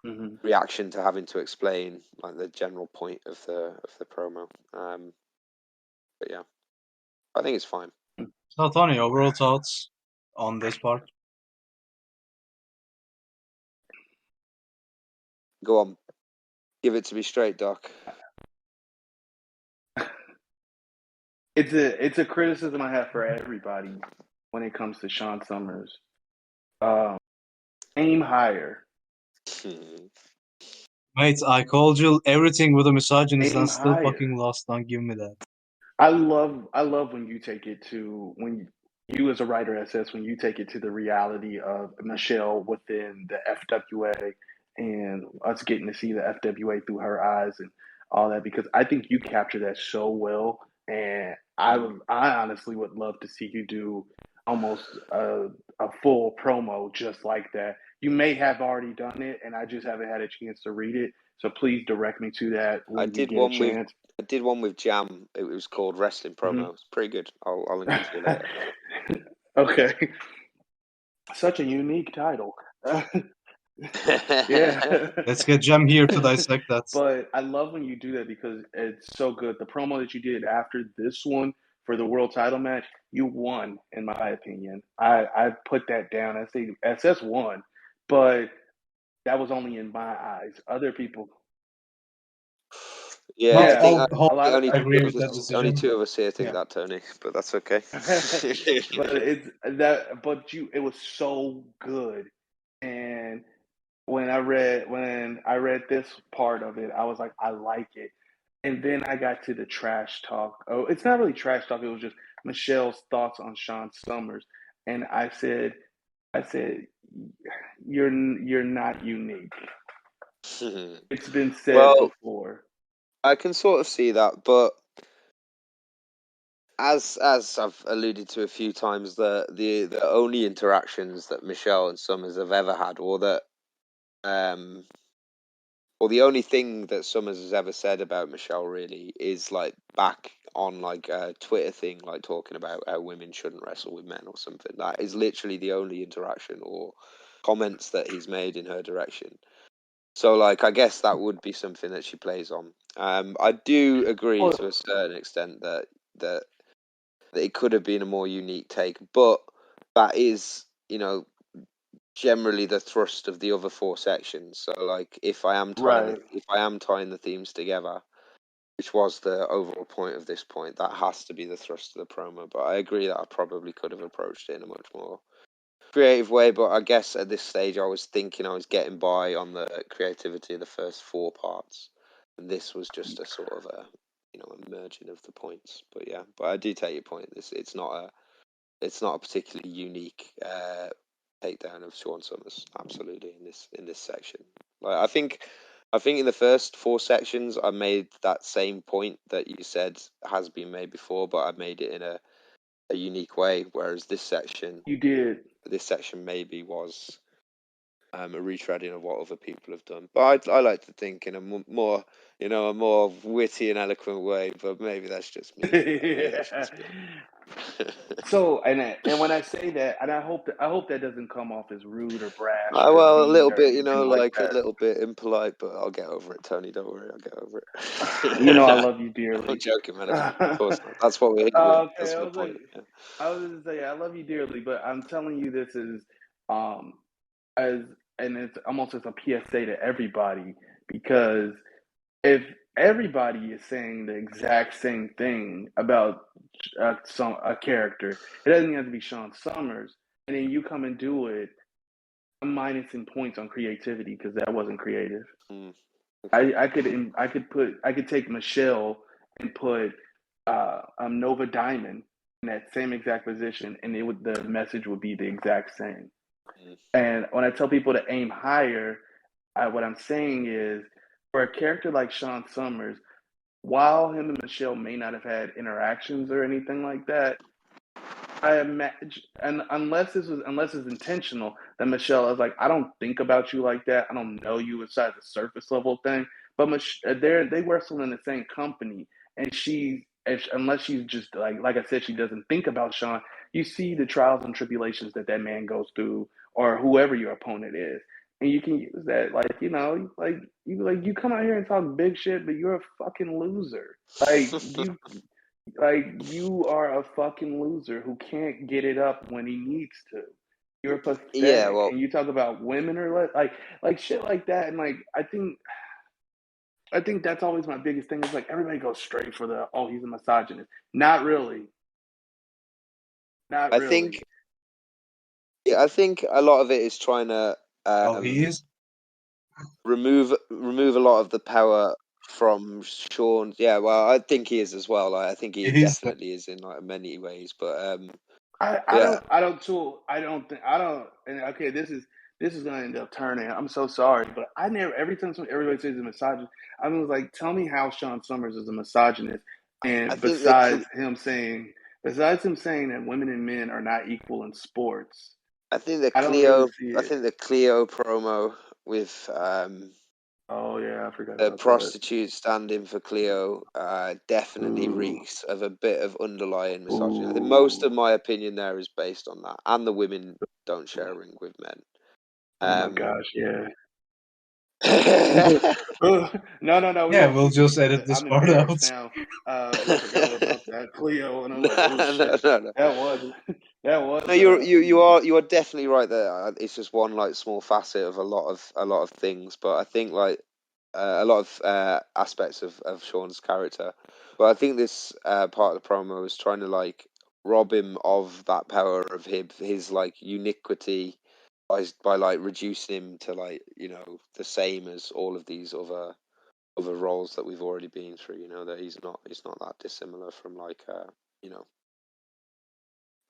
Hmm. reaction to having to explain like the general point of the promo. But yeah, I think it's fine. So, Tony, overall thoughts on this part? Go on, give it to me straight, Doc. It's a criticism I have for everybody when it comes to Sean Summers. Um, Aim higher. Mate, I called you everything with a misogynist Aim and still higher. fucking lost. Don't give me that. I love when you take it to when you as a writer SS when you take it to the reality of Michelle within the FWA and us getting to see the FWA through her eyes and all that because I think you capture that so well and I honestly would love to see you do almost a full promo just like that. You may have already done it and I just haven't had a chance to read it. So please direct me to that I when you did get a one with chance. I did one with Jam. It was called Wrestling Promo. Mhm. It's pretty good. I'll link it to you later. Okay. Such a unique title. Yeah. Let's get Jem here to dissect that. But I love when you do that because it's so good. The promo that you did after this one for the world title match, you won, in my opinion. I put that down. I say SS won, but that was only in my eyes. Other people, Yeah, Not I yeah, think all a lot of, I agree with that only decision. two of us here think Yeah. that, Tony, but that's okay. but it's that. But it was so good, and when I read this part of it, I was like, I like it. And then I got to the trash talk. Oh, it's not really trash talk. It was just Michelle's thoughts on Sean Summers, and I said, you're not unique. It's been said Well, before. I can sort of see that, but as I've alluded to a few times, the only interactions that Michelle and Summers have ever had, um, or the only thing that Summers has ever said about Michelle really is like back on like a Twitter thing, like talking about how women shouldn't wrestle with men or something. That is literally the only interaction or comments that he's made in her direction. So like I guess that would be something that she plays on. I do agree Well, to a certain extent that that it could have been a more unique take, but that is, generally the thrust of the other four sections. So like right. if I am tying the themes together, which was the overall point of this point, that has to be the thrust of the promo. But I agree that I probably could have approached it in a much more creative way. But I guess at this stage I was thinking I was getting by on the creativity of the first four parts. And this was just a sort of a merging of the points. But yeah, but I do take your point. It's not a particularly unique takedown of Sean Summers. Absolutely in this section. Like I think in the first four sections I made that same point that you said has been made before, but I made it in a unique way. Whereas You did. this section maybe was a retreading of what other people have done. But I like to think in a more a more witty and eloquent way. But maybe that's just me. Maybe that's just me. So and when I say that, and I hope that doesn't come off as rude or brash or Well, a mean little or bit, anything like like a that. little bit impolite, but I'll get over it, Tony. Don't worry, I'll get over You know I it. love you I'm dearly. joking, man. Of course not. That's what we're here with. Okay, That's I my was like, point. Yeah. I was gonna say I love you dearly, but I'm telling you this is um as and it's almost as a PSA to everybody because if everybody is saying the exact same thing about a character, it doesn't have to be Sean Summers, and then you come and do it. I'm minusing points on creativity because that wasn't creative. Mm, okay. I could take Michelle and put Nova Diamond in that same exact position, and the message would be the exact same. Mm, And when I tell people to aim higher, what I'm saying is for a character like Sean Summers, while him and Michelle may not have had interactions or anything like that, I imagine, and unless it's intentional, that Michelle is like, I don't think about you like that. I don't know you aside the surface level thing. But they wrestle in the same company, and unless she's just like I said, she doesn't think about Sean. You see the trials and tribulations that man goes through, or whoever your opponent is, and you can use that, you come out here and talk big shit, but you're a fucking loser. You are a fucking loser who can't get it up when he needs to. You're yeah. pathetic, Well, and you talk about women or like shit like that, and like I think that's always my biggest thing. Is like everybody goes straight for the he's a misogynist. Not really, not I really. think I think a lot of it is trying to Oh, he um is? remove a lot of the power from Sean. Yeah, well, I think he is as well. Like, I think he He's definitely is in like many ways. But I yeah, don't I don't too I don't think I don't and okay this is gonna end up turning. I'm so sorry, but I never every time everybody says a misogynist, I was like, tell me how Sean Summers is a misogynist, I and think besides him saying that women and men are not equal in sports, I think the I don't really Cleo see I it. think the Cleo promo with Oh yeah, I forgot the about that. prostitute standing for Cleo definitely Ooh, reeks of a bit of underlying misogyny. I think most ooh, of my opinion there is based on that, and the women don't share a ring with men. oh my Um, gosh, yeah. Ooh, no, we yeah. won't We'll keep it just in edit because this I'm part embarrassed out. now. We forgot about that Cleo, and I'm no, like, oh no, shit, no, no. that was that No, was you are definitely right there. It's just one like small facet of a lot of things, but I think like a lot of aspects of Sean's character. But I think this part of the promo was trying to like rob him of that power of his like uniquity by like reducing him to like the same as all of these other roles that we've already been through. That he's not that dissimilar from like you know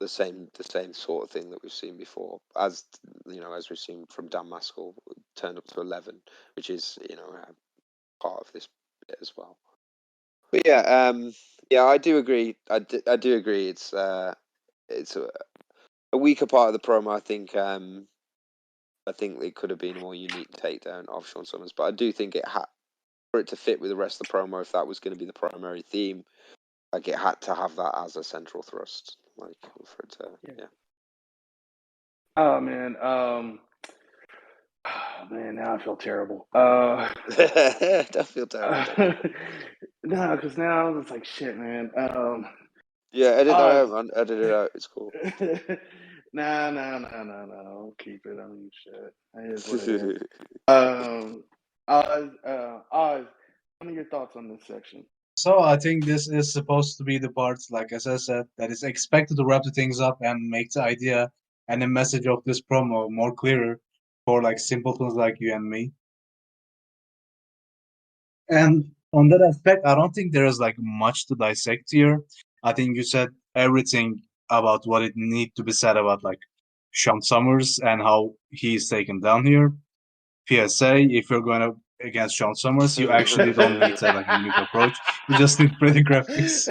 the same sort of thing that we've seen before, as we've seen from Dan Maskell turned up to 11, which is part of this bit as well. But yeah, I do agree. I do agree. It's a weaker part of the promo. I think it could have been a more unique takedown of Sean Summers, but I do think it had for it to fit with the rest of the promo. If that was going to be the primary theme, like it had to have that as a central thrust, like for it to yeah. yeah. Oh man, oh, man, now I feel terrible. Don't feel terrible. Don't feel terrible. No, because now it's like shit, man. Yeah, edit that Oz, out, man. Edit it out. It's cool. no, keep it. I mean, shit, it is what it is. Um, Oz, tell me your thoughts on this section. So I think this is supposed to be the part, like as I said, that is expected to wrap the things up and make the idea and the message of this promo more clearer for like simpletons like you and me. And on that aspect, I don't think there is like much to dissect here. I think you said everything about what it need to be said about like Sean Summers and how he's taken down here. PSA, if you're going to against Sean Summers, you actually don't need a like unique approach. You just need pretty graphics.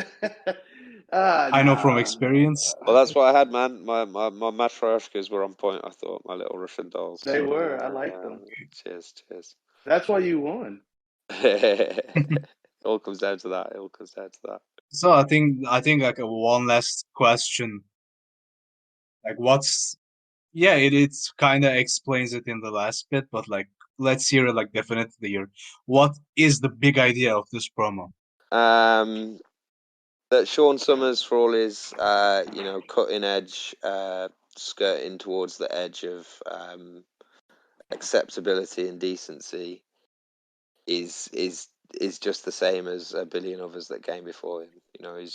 I know from Nah. experience. Well, that's what I had, man. My matryoshkas were on point. I thought my little Russian dolls. They So were. I liked them. cheers, cheers. That's why you won. It all comes down to that. It all comes down to that. So I think like one last question, like what's yeah, it's kind of explains it in the last bit, but like let's hear it like definitely here. What is the big idea of this promo? Um, that Sean Summers, for all his cutting edge, skirting towards the edge of acceptability and decency, is just the same as a billion others that came before him.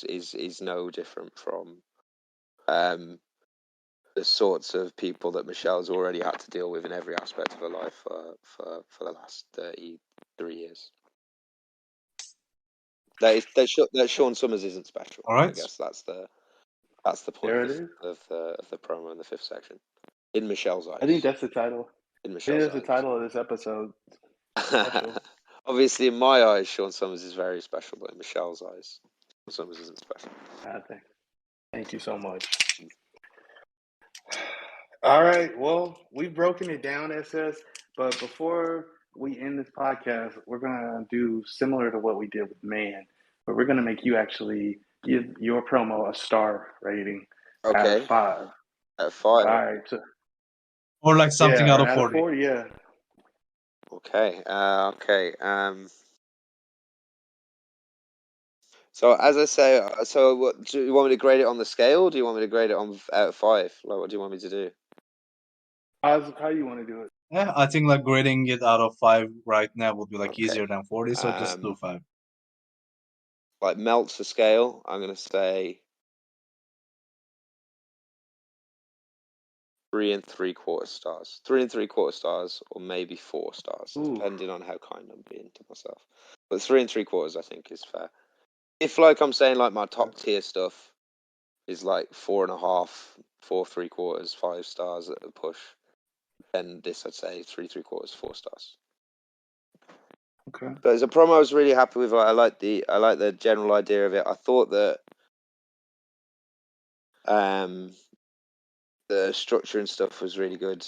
He's no different from um, the sorts of people that Michelle's already had to deal with in every aspect of her life for the last 33 years. That Sean Summers isn't special. All I right. guess that's the point There it is. of the promo in the fifth section. In Michelle's I think eyes. that's the title. In I think Michelle's that's the eyes. title of this episode. Special. Obviously, in my eyes, Sean Summers is very special, but in Michelle's eyes, Sean Summers isn't special. Thank you so much. All right. Well, we've broken it down, SS. But before we end this podcast, we're gonna do similar to what we did with Man, but we're gonna make you actually give your promo a star rating out of Okay, 5. at All 5. right. So Or like something yeah, out or of out of 40. 4, yeah. Okay, okay. So as I say, what do you want me to grade it on the scale? Or do you want me to grade it on out of 5? Like, what do you want me to do? How you want to do it? Yeah, I think like grading it out of 5 right now would be like Okay. easier than 40, so just do 5. Like melts the scale. I'm gonna say 3 3/4 stars. 3 3/4 stars, or maybe 4 stars, Ooh, depending on how kind I'm being to myself. But 3 3/4, I think, is fair. If, like, I'm saying, like, my top tier stuff is like 4.5, 4 3/4, 5 stars at a push, then this I'd say 3 3/4, 4 stars. okay. But as a promo, I was really happy with. I like the general idea of it. I thought that the structure and stuff was really good.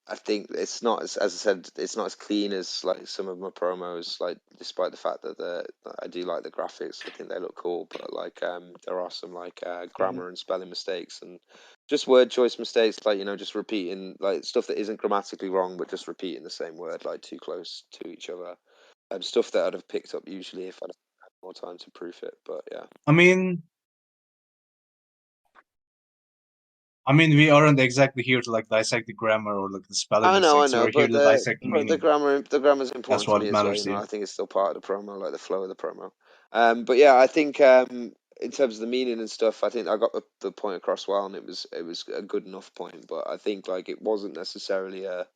I think it's not as I said, it's not as clean as like some of my promos. Like, despite the fact that I do like the graphics, I think they look cool. But like, there are some like grammar and spelling mistakes and just word choice mistakes. Like, just repeating like stuff that isn't grammatically wrong, but just repeating the same word like too close to each other. Stuff that I'd have picked up usually if I'd had more time to proof it. But yeah. I mean, we aren't exactly here to like dissect the grammar or like the spelling I mistakes. know, We're here but to dissect the the meaning. grammar's That's important to what me as well. matters here. I think it's still part of the promo, like the flow of the promo. But yeah, I think in terms of the meaning and stuff, I think I got the point across well, and it was a good enough point. But I think like it wasn't necessarily a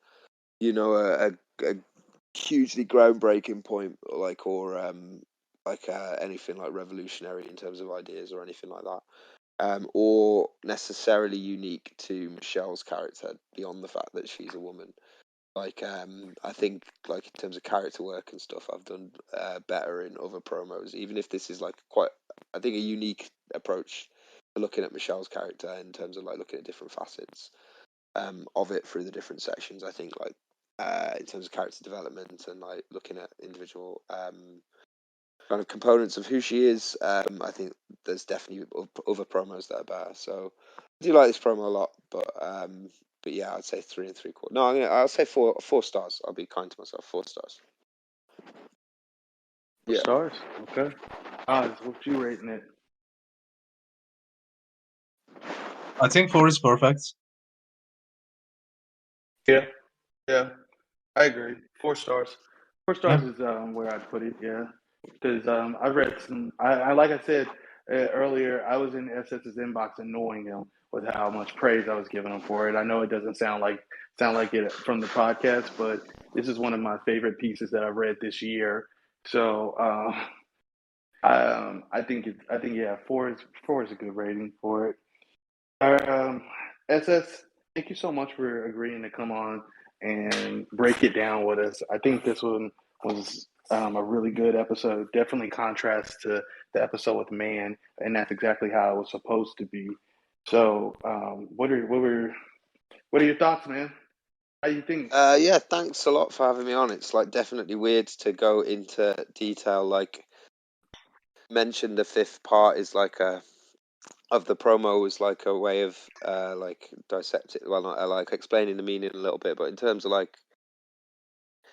hugely groundbreaking point, like or anything like revolutionary in terms of ideas or anything like that. Or necessarily unique to Michelle's character beyond the fact that she's a woman. Like, I think, like, in terms of character work and stuff, I've done better in other promos. Even if this is like I think, a unique approach to looking at Michelle's character in terms of like looking at different facets of it through the different sections. I think, like, in terms of character development and like looking at individual kind of components of who she is. I think there's definitely other promos that are better. So I do like this promo a lot, but yeah, I'd say 3 3/4. No, I'll say 4 stars. I'll be kind to myself. 4 stars. Yeah. Stars. Okay. Oz, what you rating it? I think 4 is perfect. Yeah. Yeah. I agree. 4 stars. 4 stars Yeah. is where I'd put it. Yeah, because I read some. I like I said earlier, I was in SS's inbox annoying him with how much praise I was giving him for it. I know it doesn't sound like it from the podcast, but this is one of my favorite pieces that I've read this year. So I think yeah, four is a good rating for it. SS, thank you so much for agreeing to come on and break it down with us. I think this one was a really good episode. Definitely contrasts to the episode with Man, and that's exactly how it was supposed to be. So, what are your thoughts, man? How do you think? Yeah, thanks a lot for having me on. It's like definitely weird to go into detail. Like, mention the fifth part is like of the promo was like a way of like dissecting, well, not like explaining the meaning a little bit, but in terms of like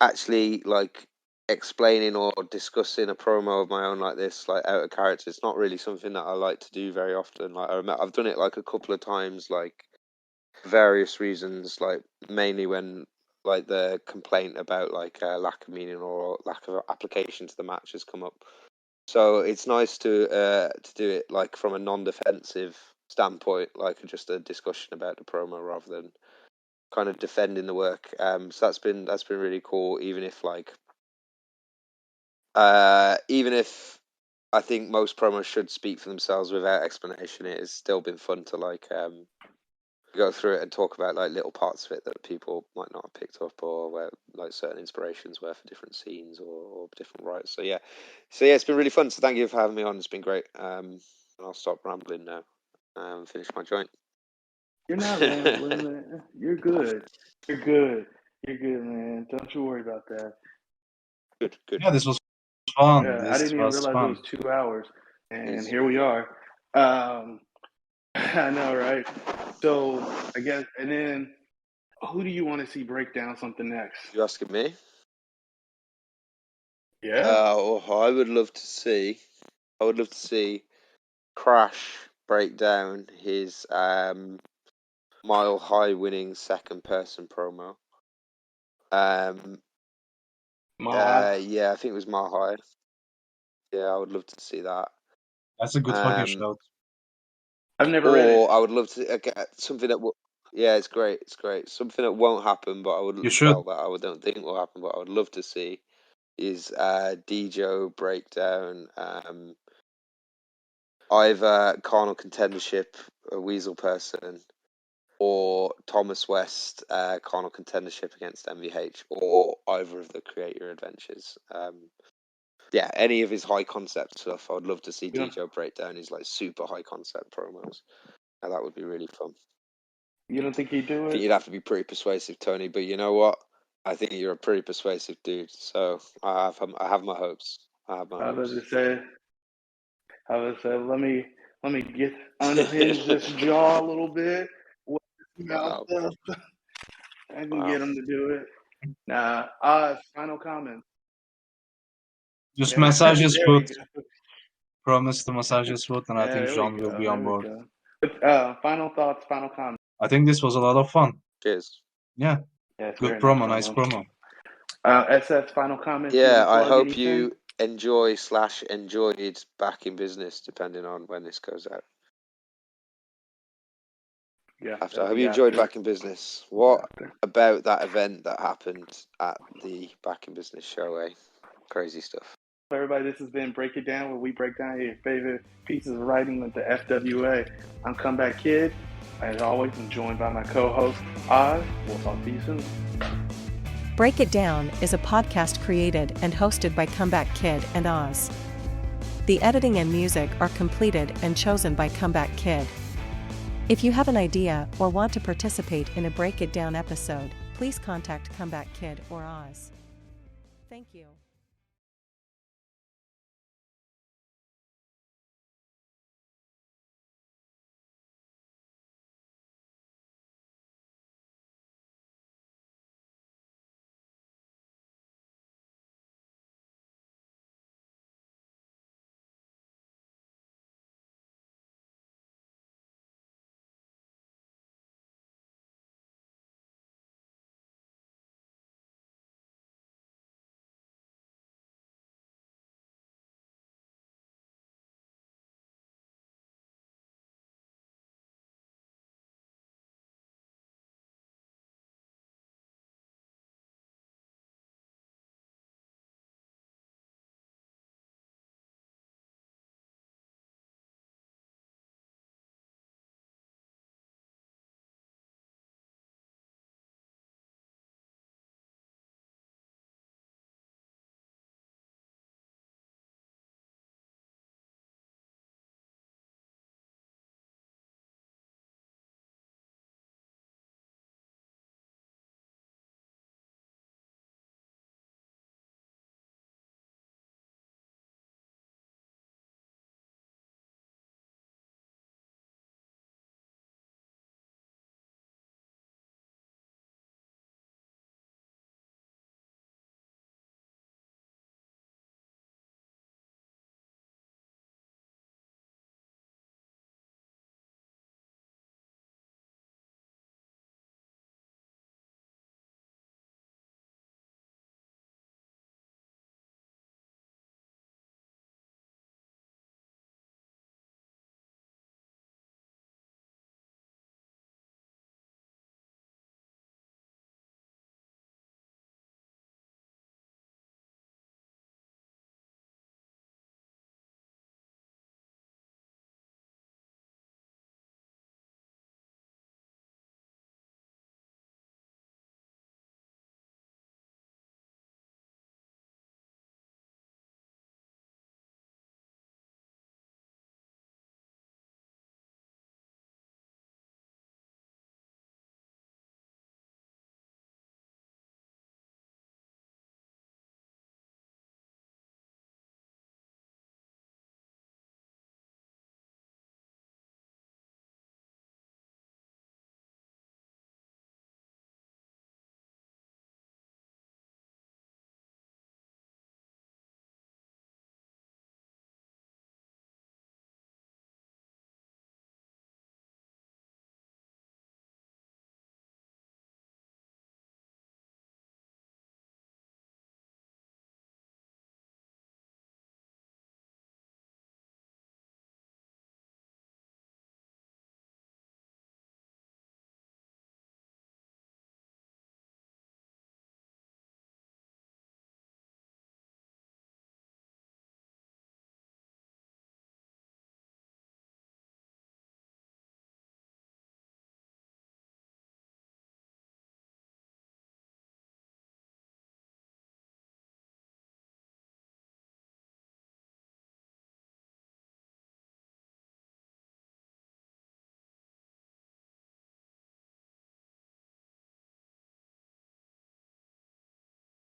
actually like explaining or discussing a promo of my own like this, like out of character, it's not really something that I like to do very often. Like, I've done it like a couple of times, like for various reasons, like mainly when like the complaint about like lack of meaning or lack of application to the match has come up. So it's nice to do it like from a non-defensive standpoint, like just a discussion about the promo rather than kind of defending the work. So that's been really cool. Even if I think most promos should speak for themselves without explanation, it has still been fun to like go through it and talk about like little parts of it that people might not have picked up, or where like certain inspirations were for different scenes or different writes. So yeah, it's been really fun. So thank you for having me on. It's been great. And I'll stop rambling now and finish my joint. You're not rambling, man. You're good. You're good. You're good, man. Don't you worry about that. Good. Yeah, this was fun. Yeah, I This didn't even was realize it fun. was 2 hours, and It's here we are. I know, right? So I guess, and then who do you want to see break down something next? You asking me? Yeah, I would love to see. I would love to see Crash break down his Mile High winning second person promo. Ma. Yeah, I think it was Mile High. Yeah, I would love to see that. That's a good fucking shout. I've never read it. Or I would love to get something that will. Yeah, it's great. It's great. Something that won't happen, but I would You should. well, that I don't think will happen, but I would love to see is Djo breakdown. Either Carnal Contendership, a Weasel person, or Thomas West, Carnal Contendership against MVH, or either of the Creator Adventures. Yeah, any of his high concept stuff. I would love to see Yeah. Djo break down his like super high concept promos. Now, that would be really fun. You don't think he'd do I think it? you'd have to be pretty persuasive, Tony. But you know what? I think you're a pretty persuasive dude. So I have my hopes. I have my I was hopes. just say, let me get unhinge this jaw a little bit. What his mouth Wow. up. I can Wow. get him to do it. Nah, final comment. Just Yeah, massage his there we foot. go. Promise to massage his foot, and I Yeah, think there we John will go. be on There we board. go. Final thoughts, final comments. I think this was a lot of fun. Cheers. Yeah, Yeah, it's good very promo, nice nice promo. SS, final comments. You Yeah, wanna I plug hope anything? you enjoyed Back in Business, depending on when this goes out. Yeah, I it'll hope be you enjoyed after. Back in Business. What After. about that event that happened at the Back in Business show, eh? Crazy stuff. Everybody, this has been Break It Down, where we break down your favorite pieces of writing with the FWA. I'm Comeback Kid. As always, I'm joined by my co-host, Oz. We'll talk to you soon. Break It Down is a podcast created and hosted by Comeback Kid and Oz. The editing and music are completed and chosen by Comeback Kid. If you have an idea or want to participate in a Break It Down episode, please contact Comeback Kid or Oz. Thank you.